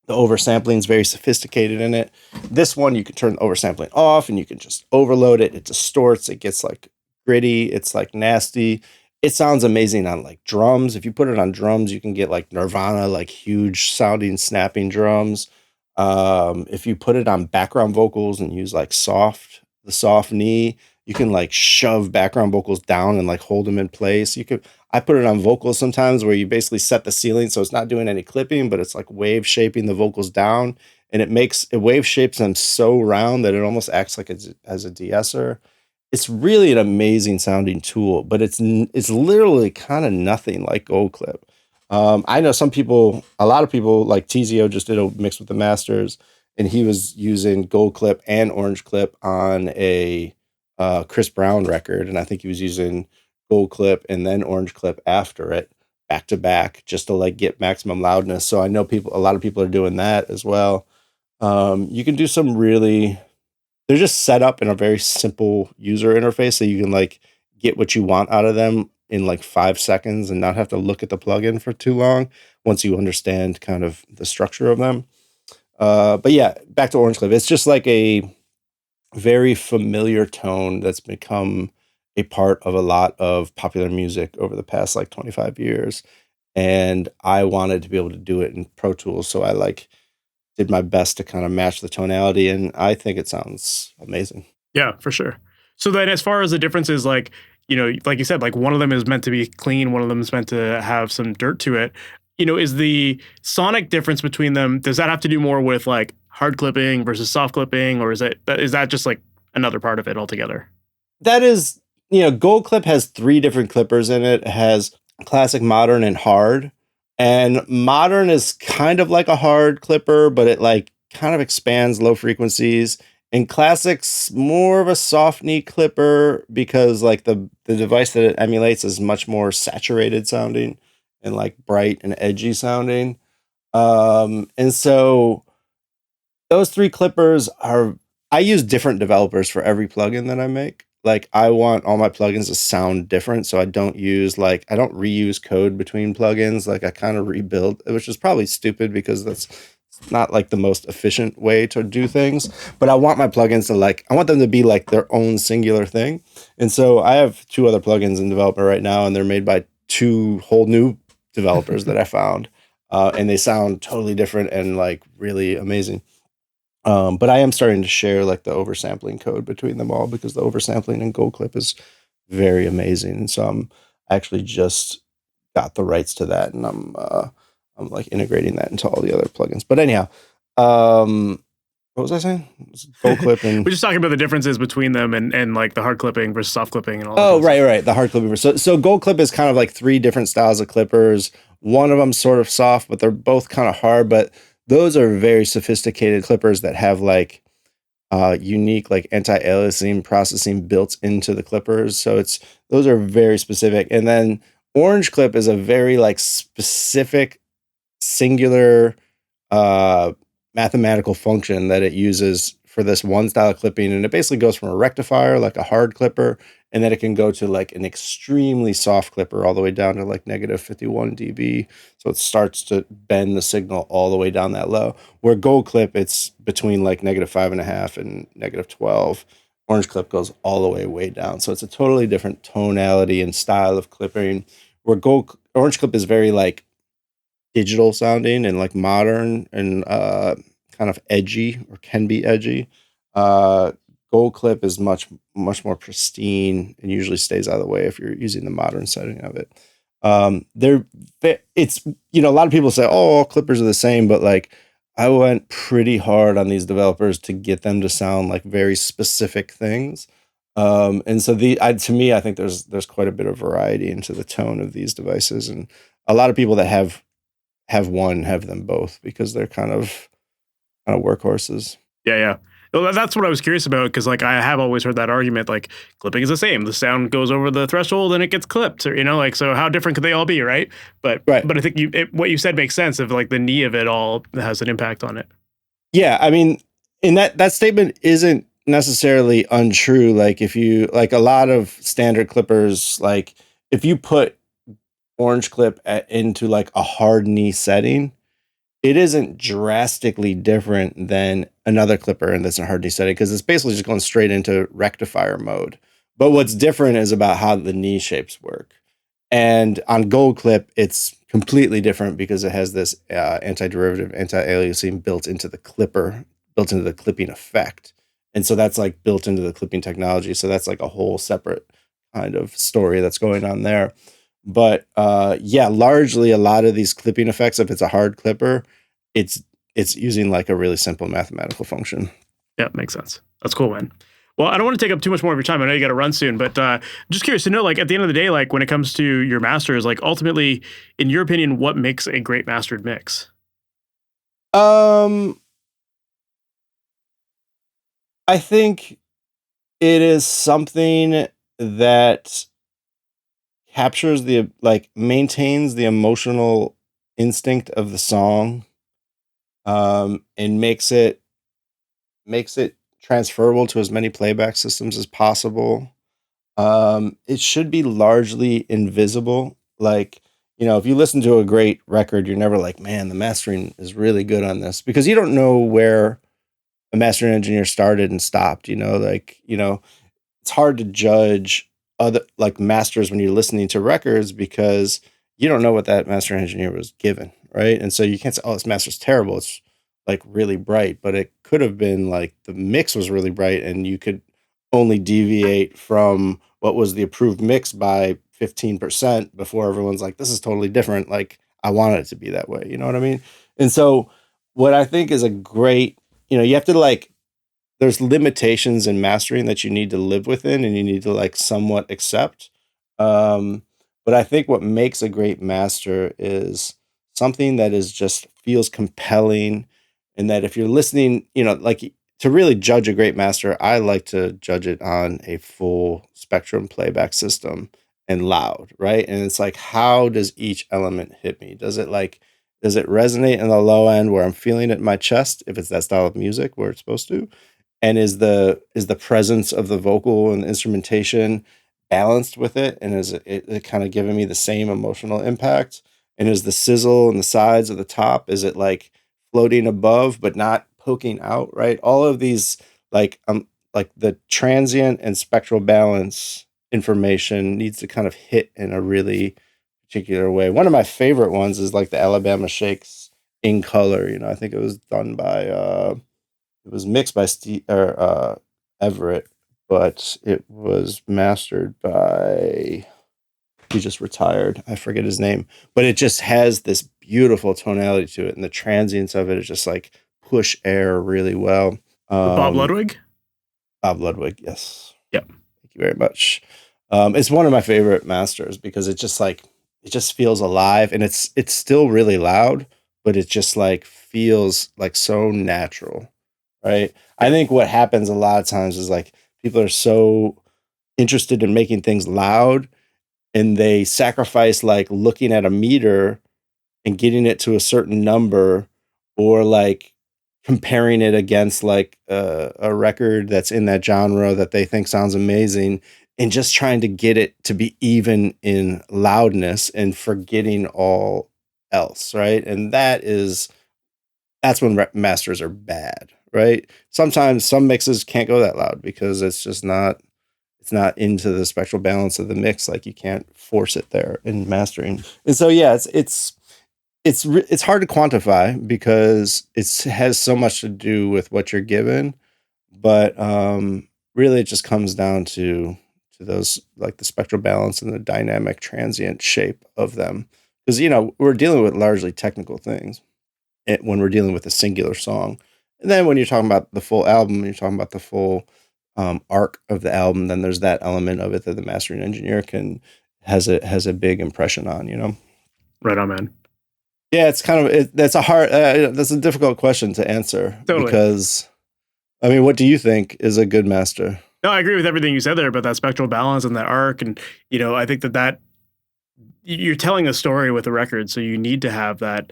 the oversampling is very sophisticated in it. This one, you can turn the oversampling off and you can just overload it. It distorts. It gets like gritty. It's like nasty. It sounds amazing on like drums. If you put it on drums, you can get like Nirvana, like huge sounding, snapping drums. If you put it on background vocals and use like the soft knee, you can like shove background vocals down and like hold them in place. I put it on vocals sometimes where you basically set the ceiling so it's not doing any clipping, but it's like wave shaping the vocals down, and it wave shapes them so round that it almost acts like as a de-esser. It's really an amazing sounding tool, but it's literally kind of nothing like Gold Clip. I know a lot of people like Tizio just did a mix with the Masters, and he was using Gold Clip and Orange Clip on a Chris Brown record, and I think he was using Gold Clip and then Orange Clip after it, back to back, just to like get maximum loudness. So I know a lot of people are doing that as well. You can do they're just set up in a very simple user interface so you can like get what you want out of them in like 5 seconds and not have to look at the plugin for too long once you understand kind of the structure of them. But yeah, back to Orange Clip. It's just like a very familiar tone that's become a part of a lot of popular music over the past like 25 years. And I wanted to be able to do it in Pro Tools. So I like did my best to kind of match the tonality, and I think it sounds amazing. Yeah, for sure. So then as far as the differences, like, like you said, like one of them is meant to be clean, one of them is meant to have some dirt to it. Is the sonic difference between them, does that have to do more with like hard clipping versus soft clipping, or is that just like another part of it altogether? That is, Gold Clip has 3 different clippers in it. It has classic, modern, and hard. And modern is kind of like a hard clipper, but it like kind of expands low frequencies. And classic's more of a soft knee clipper because like the device that it emulates is much more saturated sounding and like bright and edgy sounding. And so those 3 clippers are, I use different developers for every plugin that I make. Like I want all my plugins to sound different, so I don't reuse code between plugins. Like I kind of rebuild, which is probably stupid because that's not like the most efficient way to do things. But I want my plugins to I want them to be like their own singular thing. And so I have 2 other plugins in development right now, and they're made by 2 whole new developers that I found, and they sound totally different and like really amazing. But I am starting to share like the oversampling code between them all because the oversampling in Gold Clip is very amazing. And so I'm actually just got the rights to that, and I'm like integrating that into all the other plugins. But anyhow, what was I saying? Gold Clip and We're just talking about the differences between them and like the hard clipping versus soft clipping and all that. Oh, right. The hard clipping. So Gold Clip is kind of like 3 different styles of clippers. One of them sort of soft, but they're both kind of hard. But those are very sophisticated clippers that have like unique like anti-aliasing processing built into the clippers. So those are very specific. And then Orange Clip is a very like specific singular mathematical function that it uses for this one style of clipping, and it basically goes from a rectifier, like a hard clipper, and then it can go to like an extremely soft clipper all the way down to like -51 dB. So it starts to bend the signal all the way down that low. Where Gold Clip, it's between like -5.5 and -12. Orange Clip goes all the way down. So it's a totally different tonality and style of clipping. Where Orange Clip is very like digital sounding and like modern and kind of edgy, or can be edgy. Gold Clip is much more pristine and usually stays out of the way if you're using the modern setting of it. It's a lot of people say, oh, all clippers are the same, but like I went pretty hard on these developers to get them to sound like very specific things. And so to me, I think there's quite a bit of variety into the tone of these devices, and a lot of people that have one have them both because they're kind of workhorses. Yeah. Well, that's what I was curious about, because like I have always heard that argument, like clipping is the same. The sound goes over the threshold and it gets clipped, or like, so how different could they all be, right? But I think what you said makes sense, of like the knee of it all has an impact on it. Yeah, I mean, and that statement isn't necessarily untrue. Like if you like a lot of standard clippers, like if you put Orange Clip into like a hard knee setting, it isn't drastically different than another clipper and that's a hard knee setting, because it's basically just going straight into rectifier mode. But what's different is about how the knee shapes work. And on Gold Clip, it's completely different because it has this anti-derivative, anti-aliasing built into the clipping effect. And so that's like built into the clipping technology. So that's like a whole separate kind of story that's going on there. But yeah, largely a lot of these clipping effects, if it's a hard clipper, it's using like a really simple mathematical function. Yeah, makes sense. That's cool, man. Well, I don't want to take up too much more of your time. I know you got to run soon, but just curious to know, like at the end of the day, like when it comes to your masters, like ultimately, in your opinion, what makes a great mastered mix? I think it is something that captures maintains the emotional instinct of the song, and makes it transferable to as many playback systems as possible. It should be largely invisible. Like, if you listen to a great record, you're never like, man, the mastering is really good on this, because you don't know where a mastering engineer started and stopped. It's hard to judge other like masters when you're listening to records, because you don't know what that master engineer was given, right? And so you can't say, oh, this master's terrible. It's like really bright, but it could have been like the mix was really bright and you could only deviate from what was the approved mix by 15% before everyone's like, this is totally different. Like, I want it to be that way. You know what I mean? And so, what I think is a great, you have to like, there's limitations in mastering that you need to live within and you need to like somewhat accept. But I think what makes a great master is something that is just feels compelling, and that if you're listening, like to really judge a great master, I like to judge it on a full spectrum playback system and loud, right? And it's like, how does each element hit me? Does it resonate in the low end where I'm feeling it in my chest, if it's that style of music where it's supposed to? And is the presence of the vocal and instrumentation balanced with it, and is it kind of giving me the same emotional impact? And is the sizzle and the sides of the top, is it like floating above but not poking out, right? All of these, like the transient and spectral balance information needs to kind of hit in a really particular way. One of my favorite ones is like the Alabama Shakes In Color. I think it was done by it was mixed by Steve or Everett, but it was mastered by, he just retired. I forget his name, but it just has this beautiful tonality to it, and the transience of it is just like push air really well. Bob Ludwig? Bob Ludwig, yes. Yep. Thank you very much. It's one of my favorite masters because it just feels alive, and it's still really loud, but it just like feels like so natural. Right. I think what happens a lot of times is like people are so interested in making things loud, and they sacrifice like looking at a meter and getting it to a certain number, or like comparing it against like a record that's in that genre that they think sounds amazing, and just trying to get it to be even in loudness and forgetting all else. Right. And that's when masters are bad, right? Sometimes some mixes can't go that loud because it's not into the spectral balance of the mix. Like, you can't force it there in mastering. And so, yeah, it's hard to quantify because it has so much to do with what you're given, but really it just comes down to those, like the spectral balance and the dynamic transient shape of them. Because we're dealing with largely technical things when we're dealing with a singular song. And then when you're talking about the full album, you're talking about the full arc of the album, then there's that element of it that the mastering engineer has a big impression on. Right on, man. Yeah, it's kind of that's a difficult question to answer. Totally. Because I mean, what do you think is a good master? No, I agree with everything you said there about that spectral balance and that arc, and I think that you're telling a story with a record, so you need to have that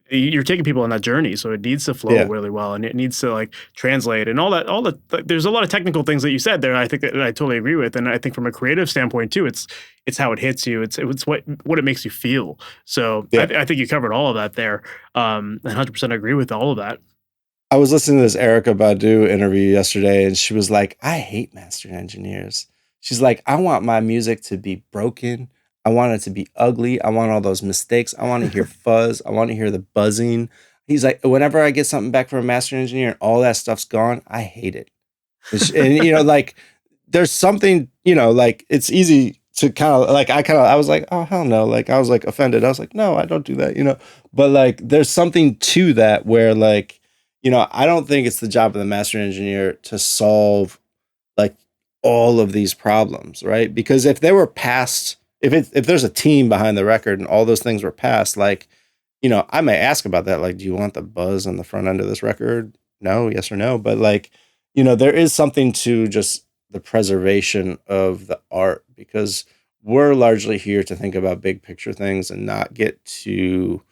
you're taking people on that journey, so it needs to flow really well, and it needs to like translate and all that. There's a lot of technical things that you said there. I think that I totally agree with, and I think from a creative standpoint too, it's how it hits you. It's what it makes you feel. So I think you covered all of that there. 100% agree with all of that. I was listening to this Erykah Badu interview yesterday, and she was like, "I hate mastering engineers." She's like, "I want my music to be broken. I want it to be ugly. I want all those mistakes. I want to hear fuzz. I want to hear the buzzing." He's like, "Whenever I get something back from a mastering engineer and all that stuff's gone, I hate it." And like, there's something, like, it's easy to kind of like, I was like, "Oh, hell no." Like, I was like offended. I was like, "No, I don't do that," but like, there's something to that where like, I don't think it's the job of the mastering engineer to solve like all of these problems, right? Because if they were passed, if there's a team behind the record and all those things were passed, like, I may ask about that. Like, do you want the buzz on the front end of this record? No, yes or no. But like, there is something to just the preservation of the art, because we're largely here to think about big picture things and not get too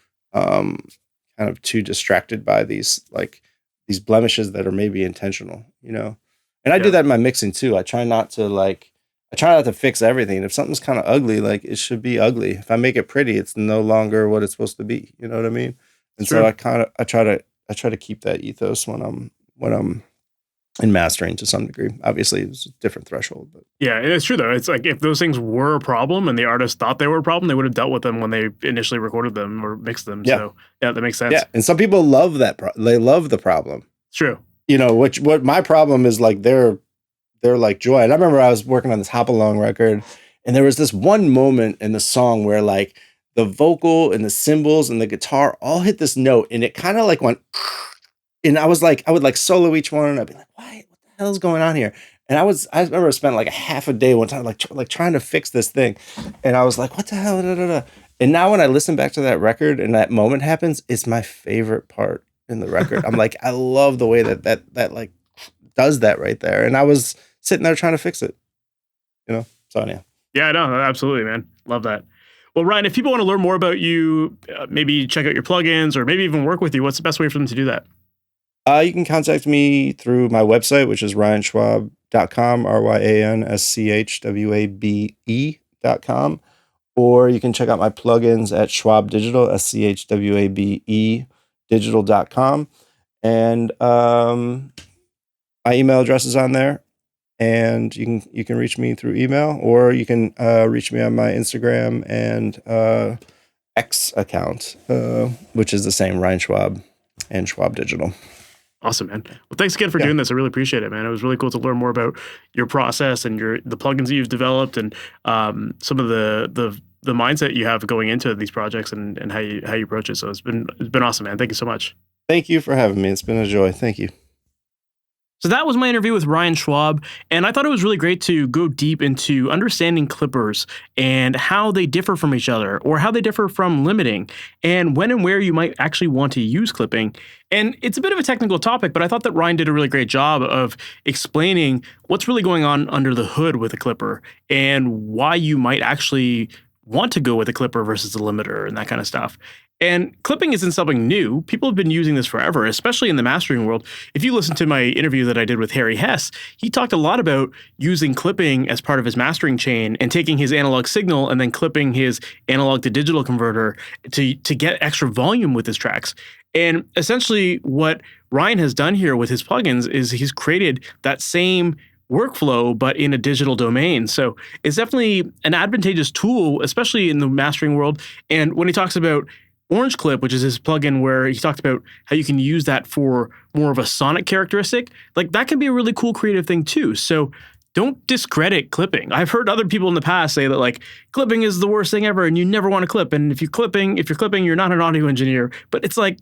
kind of too distracted by these blemishes that are maybe intentional. And I do that in my mixing too. I try not to fix everything. If something's kind of ugly, like, it should be ugly. If I make it pretty, it's no longer what it's supposed to be. You know what I mean? And so I try to keep that ethos when I'm and mastering to some degree. Obviously, it was a different threshold. But Yeah, and it's true though. It's like if those things were a problem and the artist thought they were a problem, they would have dealt with them when they initially recorded them or mixed them. yeah, So yeah, that makes sense. yeah. And some people love that. They love the problem. It's true. You know, what my problem is like they're like joy. And I remember I was working on this Hop Along record, and there was this one moment in the song where like the vocal and the cymbals and the guitar all hit this note, and it kind of like went, and I would like solo each one, and I'd be like, what the hell's going on here? And I remember I spent like a half a day one time, like trying to fix this thing. And I was like, what the hell? Da, da, da. And now when I listen back to that record and that moment happens, it's my favorite part in the record. I'm like, I love the way that like does that right there. And I was sitting there trying to fix it, you know? So yeah. Yeah, no, absolutely, man. Love that. Well, Ryan, if people want to learn more about you, maybe check out your plugins or maybe even work with you, what's the best way for them to do that? You can contact me through my website, which is ryanschwabe.com, RyanSchwabe.com, or you can check out my plugins at Schwabe Digital, SCHWABE digital.com. And my email address is on there, and you can reach me through email, or you can reach me on my Instagram and X account, which is the same, Ryan Schwabe and Schwabe Digital. Awesome, man. Well, thanks again for doing this. I really appreciate it, man. It was really cool to learn more about your process and the plugins that you've developed and some of the mindset you have going into these projects and how you approach it. So it's been awesome, man. Thank you so much. Thank you for having me. It's been a joy. Thank you. So that was my interview with Ryan Schwabe, and I thought it was really great to go deep into understanding clippers and how they differ from each other or how they differ from limiting and when and where you might actually want to use clipping. And it's a bit of a technical topic, but I thought that Ryan did a really great job of explaining what's really going on under the hood with a clipper and why you might actually want to go with a clipper versus a limiter and that kind of stuff. And clipping isn't something new. People have been using this forever, especially in the mastering world. If you listen to my interview that I did with Harry Hess, he talked a lot about using clipping as part of his mastering chain and taking his analog signal and then clipping his analog to digital converter to get extra volume with his tracks. And essentially what Ryan has done here with his plugins is he's created that same workflow, but in a digital domain. So it's definitely an advantageous tool, especially in the mastering world. And when he talks about Orange Clip, which is his plugin where he talked about how you can use that for more of a sonic characteristic, like that can be a really cool creative thing too. So don't discredit clipping. I've heard other people in the past say that like clipping is the worst thing ever and you never want to clip. And if you're clipping, you're not an audio engineer. But it's like,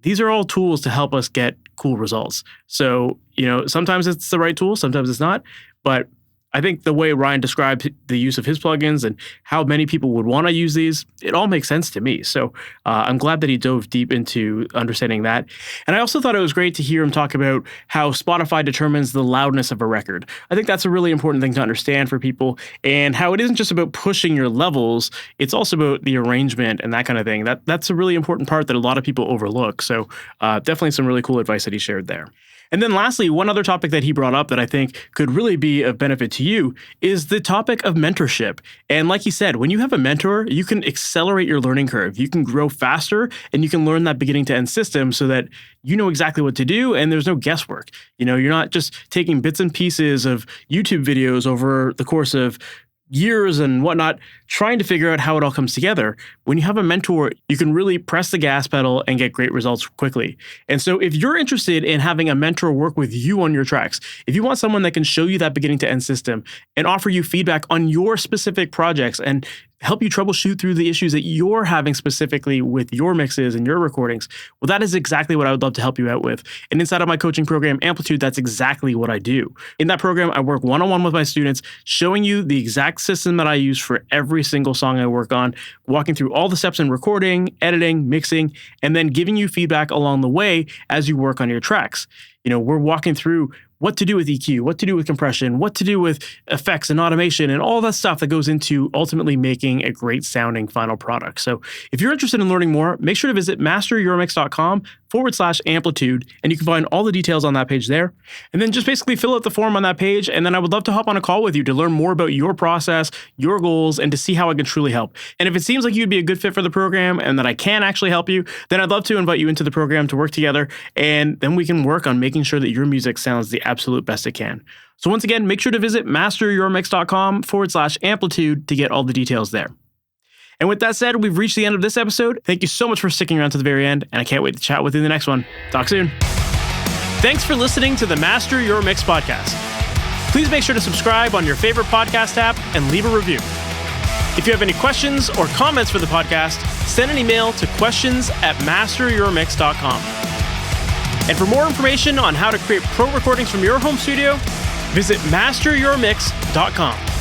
these are all tools to help us get cool results. So, sometimes it's the right tool, sometimes it's not. But I think the way Ryan described the use of his plugins and how many people would want to use these, it all makes sense to me. So I'm glad that he dove deep into understanding that. And I also thought it was great to hear him talk about how Spotify determines the loudness of a record. I think that's a really important thing to understand for people, and how it isn't just about pushing your levels, it's also about the arrangement and that kind of thing. That's a really important part that a lot of people overlook. So definitely some really cool advice that he shared there. And then lastly, one other topic that he brought up that I think could really be of benefit to you is the topic of mentorship. And like he said, when you have a mentor, you can accelerate your learning curve. You can grow faster and you can learn that beginning to end system so that you know exactly what to do and there's no guesswork. You're not just taking bits and pieces of YouTube videos over the course of years and whatnot, trying to figure out how it all comes together. When you have a mentor, you can really press the gas pedal and get great results quickly. And so if you're interested in having a mentor work with you on your tracks, if you want someone that can show you that beginning to end system and offer you feedback on your specific projects and help you troubleshoot through the issues that you're having specifically with your mixes and your recordings, well, that is exactly what I would love to help you out with. And inside of my coaching program, Amplitude, that's exactly what I do. In that program, I work one-on-one with my students, showing you the exact system that I use for every single song I work on, walking through all the steps in recording, editing, mixing, and then giving you feedback along the way as you work on your tracks. We're walking through what to do with EQ, what to do with compression, what to do with effects and automation, and all that stuff that goes into ultimately making a great sounding final product. So if you're interested in learning more, make sure to visit MasterYourMix.com/amplitude, and you can find all the details on that page there. And then just basically fill out the form on that page, and then I would love to hop on a call with you to learn more about your process, your goals, and to see how I can truly help. And if it seems like you'd be a good fit for the program and that I can actually help you, then I'd love to invite you into the program to work together, and then we can work on making sure that your music sounds the absolute best it can. So once again, make sure to visit masteryourmix.com/amplitude to get all the details there. And with that said, we've reached the end of this episode. Thank you so much for sticking around to the very end, and I can't wait to chat with you in the next one. Talk soon. Thanks for listening to the Master Your Mix podcast. Please make sure to subscribe on your favorite podcast app and leave a review. If you have any questions or comments for the podcast, send an email to questions@masteryourmix.com. And for more information on how to create pro recordings from your home studio, visit masteryourmix.com.